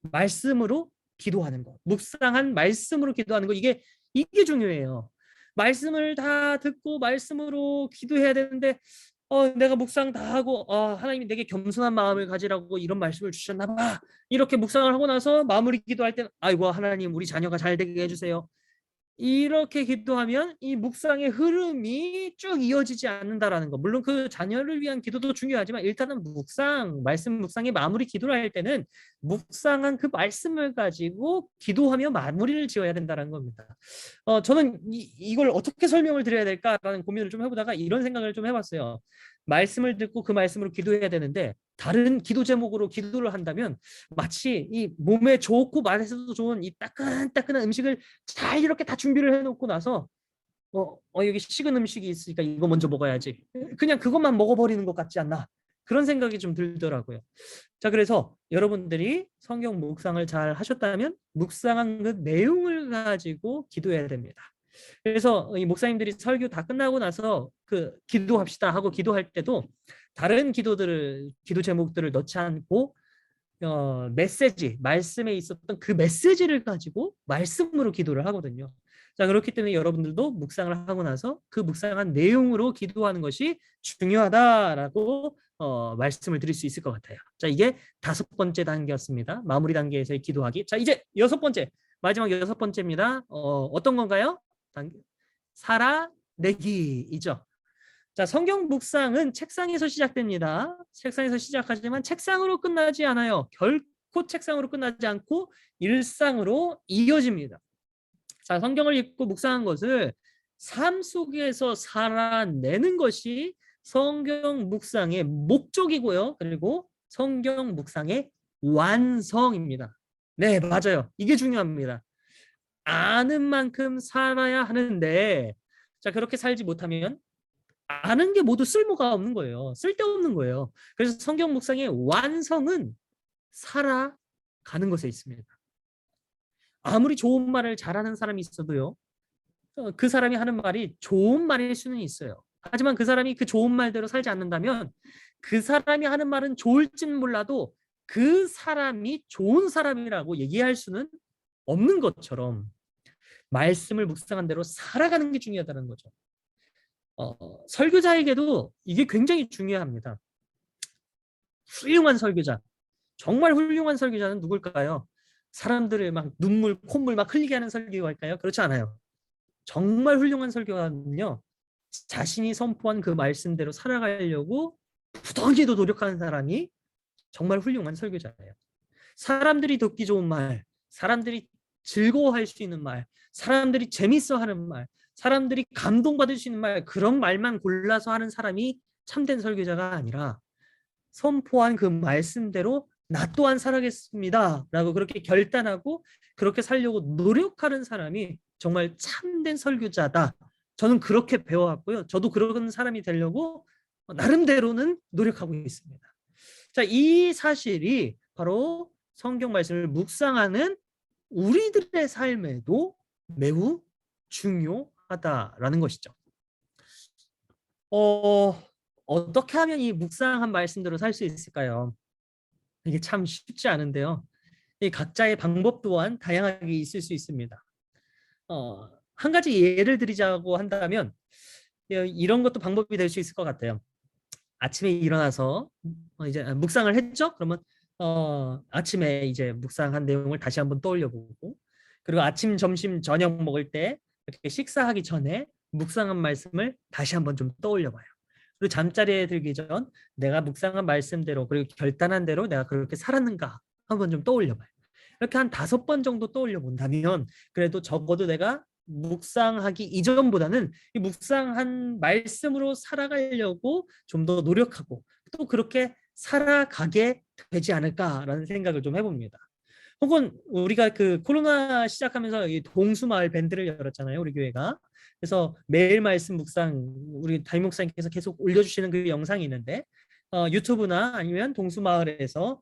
말씀으로 기도하는 거. 묵상한 말씀으로 기도하는 거. 이게 중요해요. 말씀을 다 듣고 말씀으로 기도해야 되는데 내가 묵상 다 하고 하나님이 내게 겸손한 마음을 가지라고 이런 말씀을 주셨나 봐. 이렇게 묵상을 하고 나서 마무리 기도할 때는 아이고 하나님 우리 자녀가 잘 되게 해주세요. 이렇게 기도하면 이 묵상의 흐름이 쭉 이어지지 않는다라는 거. 물론 그 자녀를 위한 기도도 중요하지만 일단은 말씀 묵상의 마무리 기도를 할 때는 묵상한 그 말씀을 가지고 기도하며 마무리를 지어야 된다는 겁니다. 저는 이걸 어떻게 설명을 드려야 될까라는 고민을 좀 해보다가 이런 생각을 좀 해봤어요. 말씀을 듣고 그 말씀으로 기도해야 되는데 다른 기도 제목으로 기도를 한다면 마치 이 몸에 좋고 맛에서도 좋은 이 따끈따끈한 음식을 잘 이렇게 다 준비를 해놓고 나서 여기 식은 음식이 있으니까 이거 먼저 먹어야지. 그냥 그것만 먹어버리는 것 같지 않나. 그런 생각이 좀 들더라고요. 자, 그래서 여러분들이 성경 묵상을 잘 하셨다면 묵상한 그 내용을 가지고 기도해야 됩니다. 그래서 이 목사님들이 설교 다 끝나고 나서 그 기도합시다 하고 기도할 때도 다른 기도 제목들을 넣지 않고 메시지, 말씀에 있었던 그 메시지를 가지고 말씀으로 기도를 하거든요. 자, 그렇기 때문에 여러분들도 묵상을 하고 나서 그 묵상한 내용으로 기도하는 것이 중요하다라고 말씀을 드릴 수 있을 것 같아요. 자, 이게 다섯 번째 단계였습니다. 마무리 단계에서의 기도하기. 자, 이제 여섯 번째, 마지막 여섯 번째입니다. 어떤 건가요? 살아내기이죠. 자, 성경 묵상은 책상에서 시작됩니다. 책상에서 시작하지만 책상으로 끝나지 않아요. 결코 책상으로 끝나지 않고 일상으로 이어집니다. 자, 성경을 읽고 묵상한 것을 삶 속에서 살아내는 것이 성경 묵상의 목적이고요. 그리고 성경 묵상의 완성입니다. 네, 맞아요. 이게 중요합니다. 아는 만큼 살아야 하는데 자, 그렇게 살지 못하면 아는 게 모두 쓸모가 없는 거예요. 쓸데없는 거예요. 그래서 성경 묵상의 완성은 살아가는 것에 있습니다. 아무리 좋은 말을 잘하는 사람이 있어도요. 그 사람이 하는 말이 좋은 말일 수는 있어요. 하지만 그 사람이 그 좋은 말대로 살지 않는다면 그 사람이 하는 말은 좋을지는 몰라도 그 사람이 좋은 사람이라고 얘기할 수는 없는 것처럼 말씀을 묵상한 대로 살아가는 게 중요하다는 거죠. 설교자에게도 이게 굉장히 중요합니다. 훌륭한 설교자, 정말 훌륭한 설교자는 누굴까요? 사람들을 막 눈물, 콧물 막 흘리게 하는 설교할까요? 그렇지 않아요. 정말 훌륭한 설교자는요, 자신이 선포한 그 말씀대로 살아가려고 부단히도 노력하는 사람이 정말 훌륭한 설교자예요. 사람들이 듣기 좋은 말, 사람들이 즐거워할 수 있는 말, 사람들이 재밌어하는 말, 사람들이 감동받을 수 있는 말, 그런 말만 골라서 하는 사람이 참된 설교자가 아니라 선포한 그 말씀대로 나 또한 살아겠습니다 라고 그렇게 결단하고 그렇게 살려고 노력하는 사람이 정말 참된 설교자다. 저는 그렇게 배워왔고요. 저도 그런 사람이 되려고 나름대로는 노력하고 있습니다. 자, 이 사실이 바로 성경 말씀을 묵상하는 우리들의 삶에도 매우 중요하다라는 것이죠. 어떻게 하면 이 묵상한 말씀대로 살 수 있을까요? 이게 참 쉽지 않은데요. 이 각자의 방법 또한 다양하게 있을 수 있습니다. 한 가지 예를 드리자고 한다면 이런 것도 방법이 될 수 있을 것 같아요. 아침에 일어나서 이제 묵상을 했죠? 그러면 아침에 이제 묵상한 내용을 다시 한번 떠올려 보고 그리고 아침, 점심, 저녁 먹을 때 이렇게 식사하기 전에 묵상한 말씀을 다시 한번 좀 떠올려 봐요. 그리고 잠자리에 들기 전 내가 묵상한 말씀대로 그리고 결단한 대로 내가 그렇게 살았는가 한번 좀 떠올려 봐요. 이렇게 한 5번 정도 떠올려 본다면 그래도 적어도 내가 묵상하기 이전보다는 이 묵상한 말씀으로 살아가려고 좀 더 노력하고 또 그렇게 살아가게 되지 않을까라는 생각을 좀 해봅니다. 혹은 우리가 그 코로나 시작하면서 이 동수마을 밴드를 열었잖아요, 우리 교회가. 그래서 매일 말씀 묵상 우리 담임 목사님께서 계속 올려주시는 그 영상이 있는데 유튜브나 아니면 동수마을에서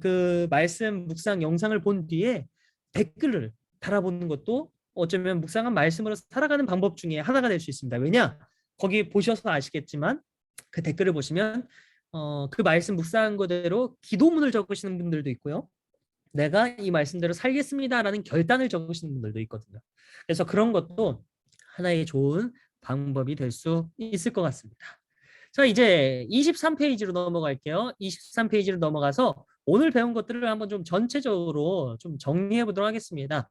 그 말씀 묵상 영상을 본 뒤에 댓글을 달아보는 것도 어쩌면 묵상한 말씀으로 살아가는 방법 중에 하나가 될 수 있습니다. 왜냐? 거기 보셔서 아시겠지만 그 댓글을 보시면 그 말씀 묵상한 거대로 기도문을 적으시는 분들도 있고요. 내가 이 말씀대로 살겠습니다라는 결단을 적으시는 분들도 있거든요. 그래서 그런 것도 하나의 좋은 방법이 될 수 있을 것 같습니다. 자, 이제 23페이지로 넘어갈게요. 23페이지로 넘어가서 오늘 배운 것들을 한번 좀 전체적으로 좀 정리해 보도록 하겠습니다.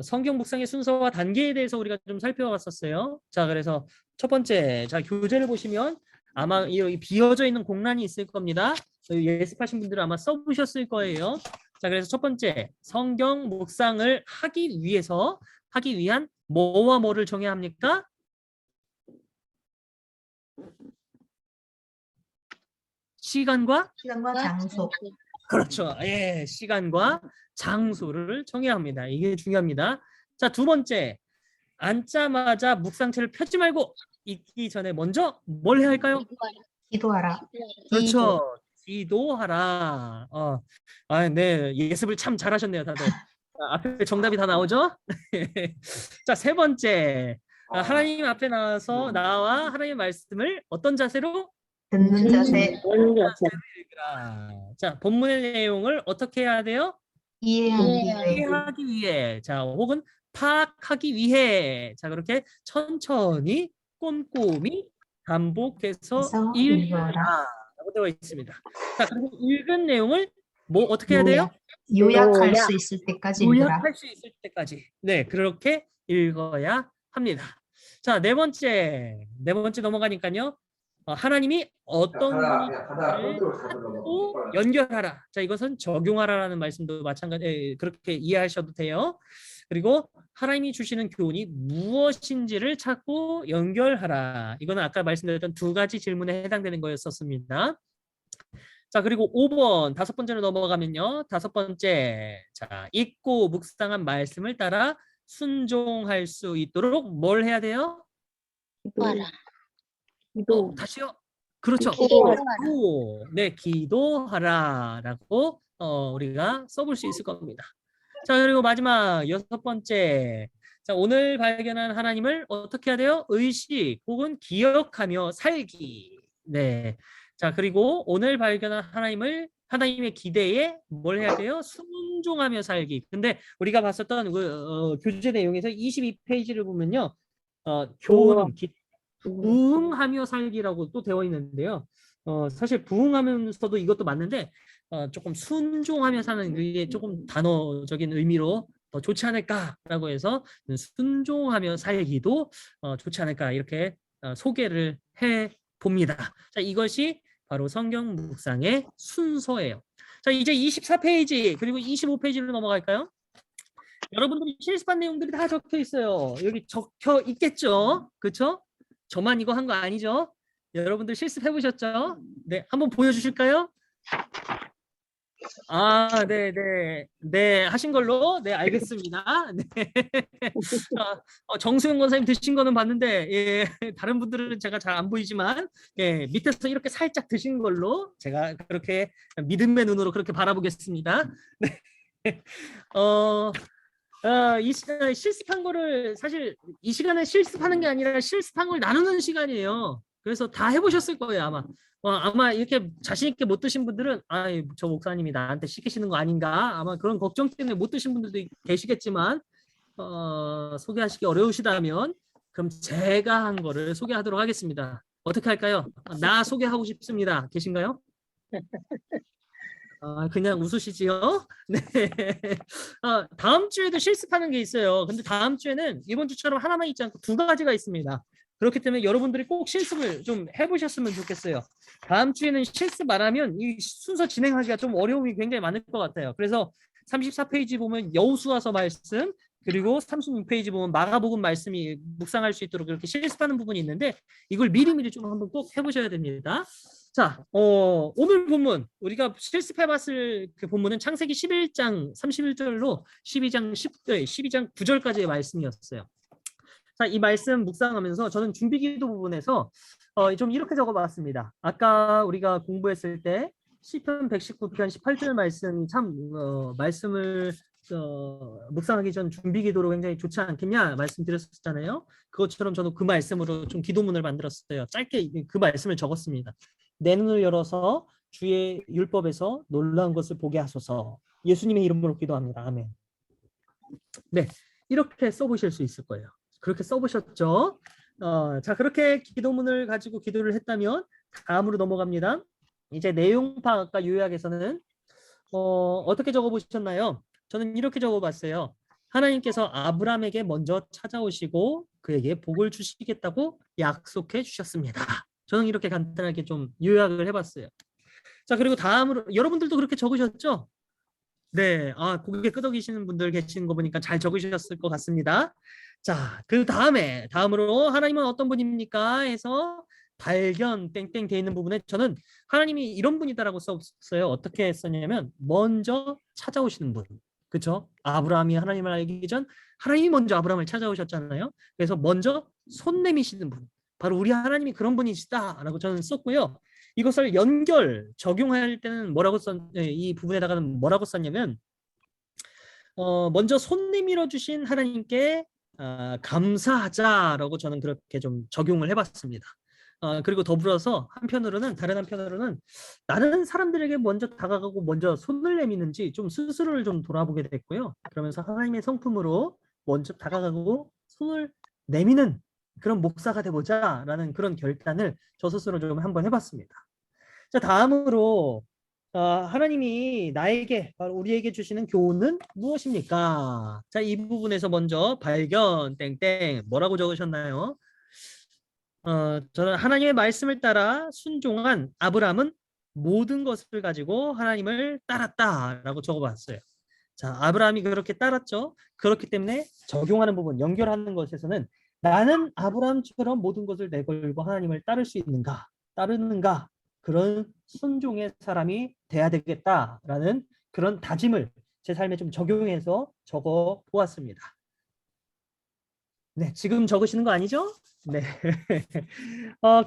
성경 묵상의 순서와 단계에 대해서 우리가 좀 살펴봤었어요. 자, 그래서 첫 번째, 자, 교재를 보시면 아마 이 비어져 있는 공란이 있을 겁니다. 예습하신 분들은 아마 써보셨을 거예요. 자, 그래서 첫 번째, 성경 묵상을 하기 위한 뭐와 뭐를 정해야 합니까? 시간과 장소. 그렇죠. 예, 시간과 장소를 정해야 합니다. 이게 중요합니다. 자, 두 번째, 앉자마자 묵상체를 펴지 말고 읽기 전에 먼저 뭘 해야 할까요? 기도하라. 그렇죠. 기도하라. 네, 예습을 참 잘하셨네요, 다들. 앞에 정답이 다 나오죠? 자, 세 번째, 하나님 앞에 나와 하나님의 말씀을 어떤 자세로? 듣는 자세. 자, 본문의 내용을 어떻게 해야 돼요? 이해하기 위해, 자, 혹은 파악하기 위해, 자, 그렇게 천천히 꼼꼼히 반복해서 읽어라라고 되어 있습니다. 자, 그리고 읽은 내용을 뭐 어떻게 해야 돼요? 요약할 수 있을 때까지 읽으라. 요약할 수 있을 때까지. 네, 그렇게 읽어야 합니다. 자, 네 번째 넘어가니까요. 하나님이 어떤 분인지를 찾고 연결하라. 자, 이것은 적용하라라는 말씀도 마찬가지 그렇게 이해하셔도 돼요. 그리고 하나님이 주시는 교훈이 무엇인지를 찾고 연결하라. 이거는 아까 말씀드렸던 두 가지 질문에 해당되는 거였었습니다. 자, 그리고 5번 다섯 번째로 넘어가면요. 다섯 번째, 자, 읽고 묵상한 말씀을 따라 순종할 수 있도록 뭘 해야 돼요? 다시요. 그렇죠. 네, 기도하라라고 우리가 써볼 수 있을 겁니다. 자, 그리고 마지막 여섯 번째. 자, 오늘 발견한 하나님을 어떻게 해야 돼요? 의식 혹은 기억하며 살기. 네. 자, 그리고 오늘 발견한 하나님의 기대에 뭘 해야 돼요? 순종하며 살기. 근데 우리가 봤었던 교재 내용에서 22페이지를 보면요. 교훈, 부응하며 살기라고 또 되어 있는데요. 사실 부응하면서도 이것도 맞는데 조금 순종하며 사는 게 조금 단어적인 의미로 더 좋지 않을까라고 해서 순종하며 살기도 좋지 않을까 이렇게 소개를 해 봅니다. 자, 이것이 바로 성경 묵상의 순서예요. 자, 이제 24페이지 그리고 25페이지로 넘어갈까요? 여러분들이 실습한 내용들이 다 적혀 있어요. 여기 적혀 있겠죠? 그렇죠? 저만 이거 한 거 아니죠? 여러분들 실습해 보셨죠? 네, 한번 보여주실까요? 네, 하신 걸로, 네, 알겠습니다. 네. 정수영 권사님 드신 거는 봤는데, 예, 다른 분들은 제가 잘 안 보이지만, 예, 밑에서 이렇게 살짝 드신 걸로 제가 그렇게 믿음의 눈으로 그렇게 바라보겠습니다. 네. 실습한 거를 사실 이 시간에 실습하는 게 아니라 실습한 걸 나누는 시간이에요. 그래서 다 해보셨을 거예요, 아마. 아마 이렇게 자신 있게 못 드신 분들은 저 목사님이 나한테 시키시는 거 아닌가 아마 그런 걱정 때문에 못 드신 분들도 계시겠지만 소개하시기 어려우시다면 그럼 제가 한 거를 소개하도록 하겠습니다. 어떻게 할까요? 나 소개하고 싶습니다. 계신가요? 그냥 웃으시지요? 네. 다음 주에도 실습하는 게 있어요. 근데 다음 주에는 이번 주처럼 하나만 있지 않고 두 가지가 있습니다. 그렇기 때문에 여러분들이 꼭 실습을 좀 해보셨으면 좋겠어요. 다음 주에는 실습 안 하면 이 순서 진행하기가 좀 어려움이 굉장히 많을 것 같아요. 그래서 34페이지 보면 여호수아서 말씀, 그리고 36페이지 보면 마가복음 말씀이 묵상할 수 있도록 이렇게 실습하는 부분이 있는데 이걸 미리미리 좀 한번 꼭 해보셔야 됩니다. 자, 오늘 본문 우리가 실습해봤을 그 본문은 창세기 11장 31절로 12장 9절까지의 말씀이었어요. 자, 이 말씀 묵상하면서 저는 준비기도 부분에서 좀 이렇게 적어봤습니다. 아까 우리가 공부했을 때 시편 119편 18절 말씀 참 말씀을 묵상하기 전 준비기도로 굉장히 좋지 않겠냐 말씀드렸었잖아요. 그것처럼 저도 그 말씀으로 좀 기도문을 만들었어요. 짧게 그 말씀을 적었습니다. 내 눈을 열어서 주의 율법에서 놀라운 것을 보게 하소서. 예수님의 이름으로 기도합니다. 아멘. 네, 이렇게 써보실 수 있을 거예요. 그렇게 써보셨죠? 자, 그렇게 기도문을 가지고 기도를 했다면 다음으로 넘어갑니다. 이제 내용 파악과 요약에서는 어떻게 적어보셨나요? 저는 이렇게 적어봤어요. 하나님께서 아브라함에게 먼저 찾아오시고 그에게 복을 주시겠다고 약속해 주셨습니다. 저는 이렇게 간단하게 좀 요약을 해봤어요. 자, 그리고 다음으로 여러분들도 그렇게 적으셨죠? 네, 고개 끄덕이시는 분들 계시는 거 보니까 잘 적으셨을 것 같습니다. 자, 그 다음으로 하나님은 어떤 분입니까? 해서 발견 땡땡 돼 있는 부분에 저는 하나님이 이런 분이다라고 썼어요. 어떻게 썼냐면 먼저 찾아오시는 분. 그렇죠? 아브라함이 하나님을 알기 전 하나님이 먼저 아브라함을 찾아오셨잖아요. 그래서 먼저 손 내미시는 분. 바로 우리 하나님이 그런 분이시다라고 저는 썼고요. 이것을 적용할 때는 이 부분에다가는 뭐라고 썼냐면 먼저 손 내밀어 주신 하나님께 감사하자라고 저는 그렇게 좀 적용을 해봤습니다. 그리고 더불어서 다른 한편으로는 나는 사람들에게 먼저 다가가고 먼저 손을 내미는지 좀 스스로를 좀 돌아보게 됐고요. 그러면서 하나님의 성품으로 먼저 다가가고 손을 내미는 그런 목사가 되보자라는 그런 결단을 저 스스로 좀 한번 해봤습니다. 자, 다음으로 하나님이 바로 우리에게 주시는 교훈은 무엇입니까? 자, 이 부분에서 먼저 발견 땡땡 뭐라고 적으셨나요? 저는 하나님의 말씀을 따라 순종한 아브라함은 모든 것을 가지고 하나님을 따랐다라고 적어봤어요. 자, 아브라함이 그렇게 따랐죠. 그렇기 때문에 적용하는 부분, 연결하는 것에서는 나는 아브라함처럼 모든 것을 내걸고 하나님을 따르는가? 그런 순종의 사람이 돼야 되겠다라는 그런 다짐을 제 삶에 좀 적용해서 적어 보았습니다. 네, 지금 적으시는 거 아니죠? 네.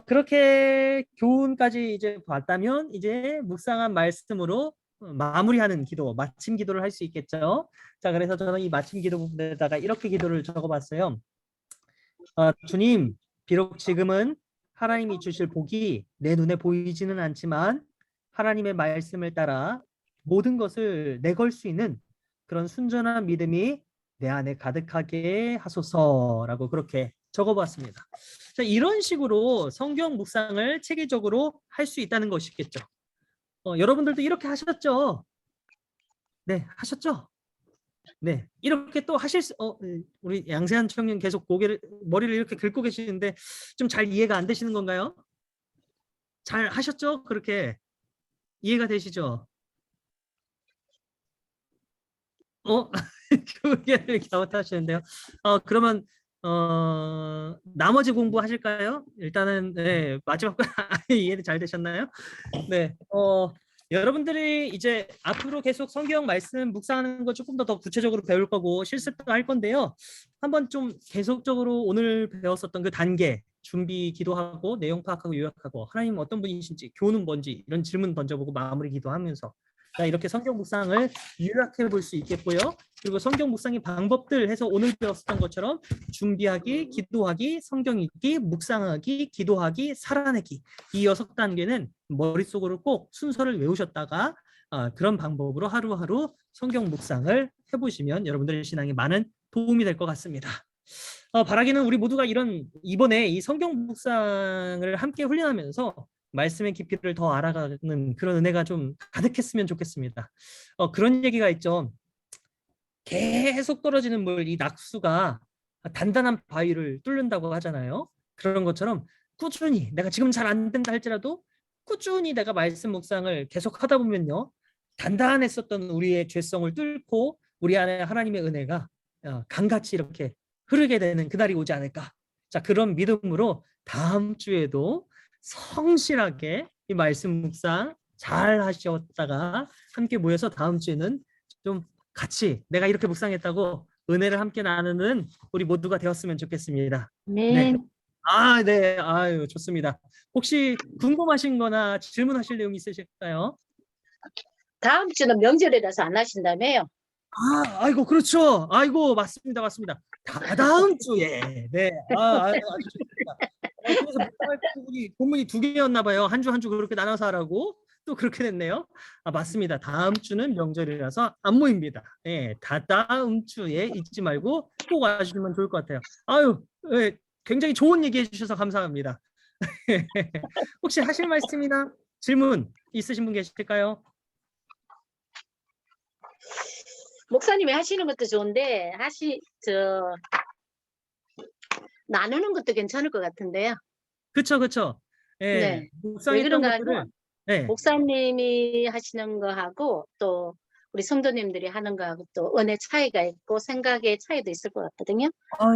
그렇게 교훈까지 이제 봤다면 이제 묵상한 말씀으로 마무리하는 기도, 마침 기도를 할 수 있겠죠. 자, 그래서 저는 이 마침 기도 부분에다가 이렇게 기도를 적어봤어요. 주님, 비록 지금은 하나님이 주실 복이 내 눈에 보이지는 않지만 하나님의 말씀을 따라 모든 것을 내걸 수 있는 그런 순전한 믿음이 내 안에 가득하게 하소서라고 그렇게 적어봤습니다. 자, 이런 식으로 성경 묵상을 체계적으로 할 수 있다는 것이겠죠. 여러분들도 이렇게 하셨죠? 네, 하셨죠? 네, 이렇게 또 우리 양세한 청년 계속 머리를 이렇게 긁고 계시는데 좀 잘 이해가 안 되시는 건가요? 잘 하셨죠? 그렇게 이해가 되시죠? 그게 이렇게 잘못하시는데요. 그러면 나머지 공부하실까요? 일단은 네, 마지막 이해는 잘 되셨나요? 네, 여러분들이 이제 앞으로 계속 성경 말씀 묵상하는 거 조금 더 구체적으로 배울 거고 실습도 할 건데요. 한번 좀 계속적으로 오늘 배웠었던 그 단계 준비 기도하고 내용 파악하고 요약하고 하나님 어떤 분이신지 교훈은 뭔지 이런 질문 던져보고 마무리 기도하면서 이렇게 성경 묵상을 요약해 볼 수 있겠고요. 그리고 성경 묵상의 방법들 해서 오늘 배웠던 것처럼 준비하기, 기도하기, 성경 읽기, 묵상하기, 기도하기, 살아내기 이 6단계는 머릿속으로 꼭 순서를 외우셨다가 그런 방법으로 하루하루 성경 묵상을 해보시면 여러분들의 신앙에 많은 도움이 될 것 같습니다. 바라기는 우리 모두가 이번에 이 성경 묵상을 함께 훈련하면서 말씀의 깊이를 더 알아가는 그런 은혜가 좀 가득했으면 좋겠습니다. 그런 얘기가 있죠. 계속 떨어지는 물, 이 낙수가 단단한 바위를 뚫는다고 하잖아요. 그런 것처럼 꾸준히 내가 지금 잘 안 된다 할지라도 꾸준히 내가 말씀 묵상을 계속 하다 보면요. 단단했었던 우리의 죄성을 뚫고 우리 안에 하나님의 은혜가 강같이 이렇게 흐르게 되는 그날이 오지 않을까. 자, 그런 믿음으로 다음 주에도 성실하게 이 말씀 묵상 잘 하셨다가 함께 모여서 다음 주에는 좀 같이 내가 이렇게 묵상했다고 은혜를 함께 나누는 우리 모두가 되었으면 좋겠습니다. 네. 네. 아유, 좋습니다. 혹시 궁금하신 거나 질문하실 내용 있으실까요? 다음 주는 명절이라서 안 하신다며요? 아이고, 그렇죠. 아이고, 맞습니다. 맞습니다. 다다음 주에. 네. 아주 좋습니다. 그래서 묵상할 본문이 두 개였나 봐요. 한 주 한 주 그렇게 나눠서 하라고. 또 그렇게 됐네요. 맞습니다. 다음 주는 명절이라서 안 모입니다. 네, 다다음 주에 잊지 말고 꼭 와주시면 좋을 것 같아요. 아유, 네, 굉장히 좋은 얘기 해주셔서 감사합니다. 혹시 하실 말씀이나 질문 있으신 분 계실까요? 목사님이 하시는 것도 좋은데 나누는 것도 괜찮을 것 같은데요. 그쵸. 예, 네. 왜 묵상했던 그런가 것들을 하면 네. 목사님이 하시는 거하고 또 우리 성도님들이 하는 거하고 또 은혜 차이가 있고 생각의 차이도 있을 것 같거든요.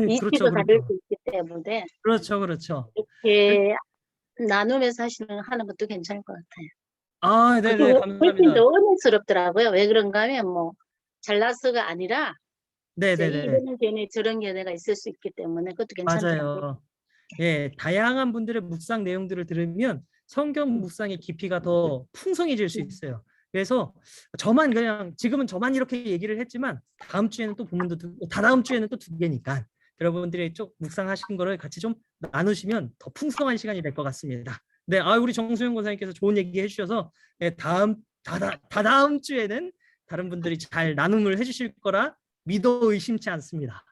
이치도 다를 수 있기 때문에 그렇죠. 이렇게 나누면서 하는 것도 괜찮을 것 같아요. 네네, 그게 감사합니다. 훨씬 더 은혜스럽더라고요. 왜 그런가 하면 뭐 잘나서가 아니라 이제 네네네. 이런 견해 저런 견해가 있을 수 있기 때문에 그것도 괜찮더라고요. 맞아요. 예, 다양한 분들의 묵상 내용들을 들으면 성경 묵상의 깊이가 더 풍성해질 수 있어요. 그래서 지금은 저만 이렇게 얘기를 했지만 다음 주에는 또 다다음 주에는 또 두 개니까 여러분들이 쭉 묵상하신 거를 같이 좀 나누시면 더 풍성한 시간이 될 것 같습니다. 네, 우리 정수영 권사님께서 좋은 얘기 해주셔서 다다음 주에는 다른 분들이 잘 나눔을 해주실 거라 믿어 의심치 않습니다.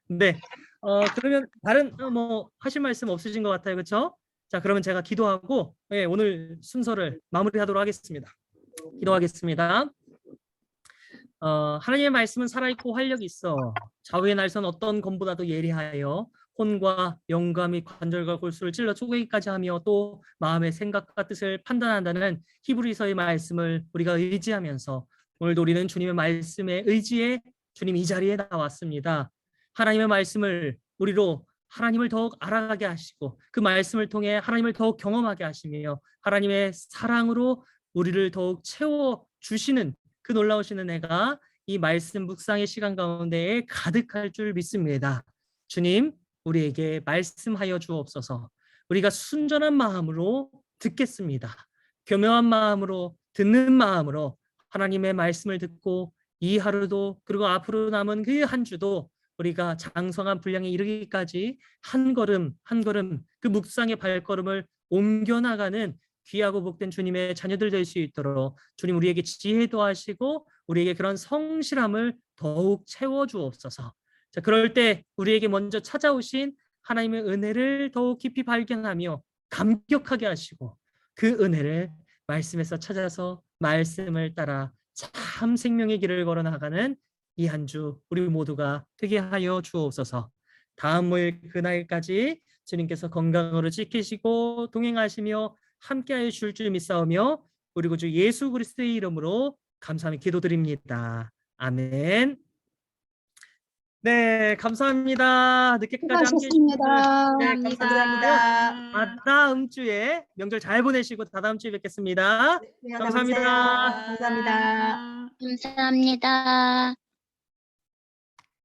네. 그러면 다른 하실 말씀 없으신 것 같아요. 그렇죠? 자, 그러면 제가 기도하고 오늘 순서를 마무리하도록 하겠습니다. 기도하겠습니다. 하나님의 말씀은 살아있고 활력이 있어 좌우의 날선 어떤 검보다도 예리하여 혼과 영감이 관절과 골수를 찔러 쪼개기까지 하며 또 마음의 생각과 뜻을 판단한다는 히브리서의 말씀을 우리가 의지하면서 오늘도 우리는 주님의 말씀에 의지해 주님 이 자리에 나왔습니다. 하나님의 말씀을 우리로 하나님을 더욱 알아가게 하시고 그 말씀을 통해 하나님을 더욱 경험하게 하시며 하나님의 사랑으로 우리를 더욱 채워주시는 그 놀라우신 은혜가 이 말씀 묵상의 시간 가운데에 가득할 줄 믿습니다. 주님, 우리에게 말씀하여 주옵소서. 우리가 순전한 마음으로 듣겠습니다. 교묘한 마음으로 듣는 마음으로 하나님의 말씀을 듣고 이 하루도 그리고 앞으로 남은 그 한 주도 우리가 장성한 분량에 이르기까지 한 걸음 한 걸음 그 묵상의 발걸음을 옮겨나가는 귀하고 복된 주님의 자녀들 될 수 있도록 주님 우리에게 지혜도 하시고 우리에게 그런 성실함을 더욱 채워주옵소서. 자, 그럴 때 우리에게 먼저 찾아오신 하나님의 은혜를 더욱 깊이 발견하며 감격하게 하시고 그 은혜를 말씀에서 찾아서 말씀을 따라 참 생명의 길을 걸어나가는 이 한 주 우리 모두가 되게 하여 주옵소서. 다음 모일 그날까지 주님께서 건강으로 지키시고 동행하시며 함께하여 주실 줄 믿사오며 우리 구주 예수 그리스도의 이름으로 감사하며 기도드립니다. 아멘. 네, 감사합니다. 늦게까지 함께 해주신 분들 네, 감사드리고요. 다음 주에 명절 잘 보내시고 다다음 주에 뵙겠습니다. 감사합니다. 감사합니다. 감사합니다.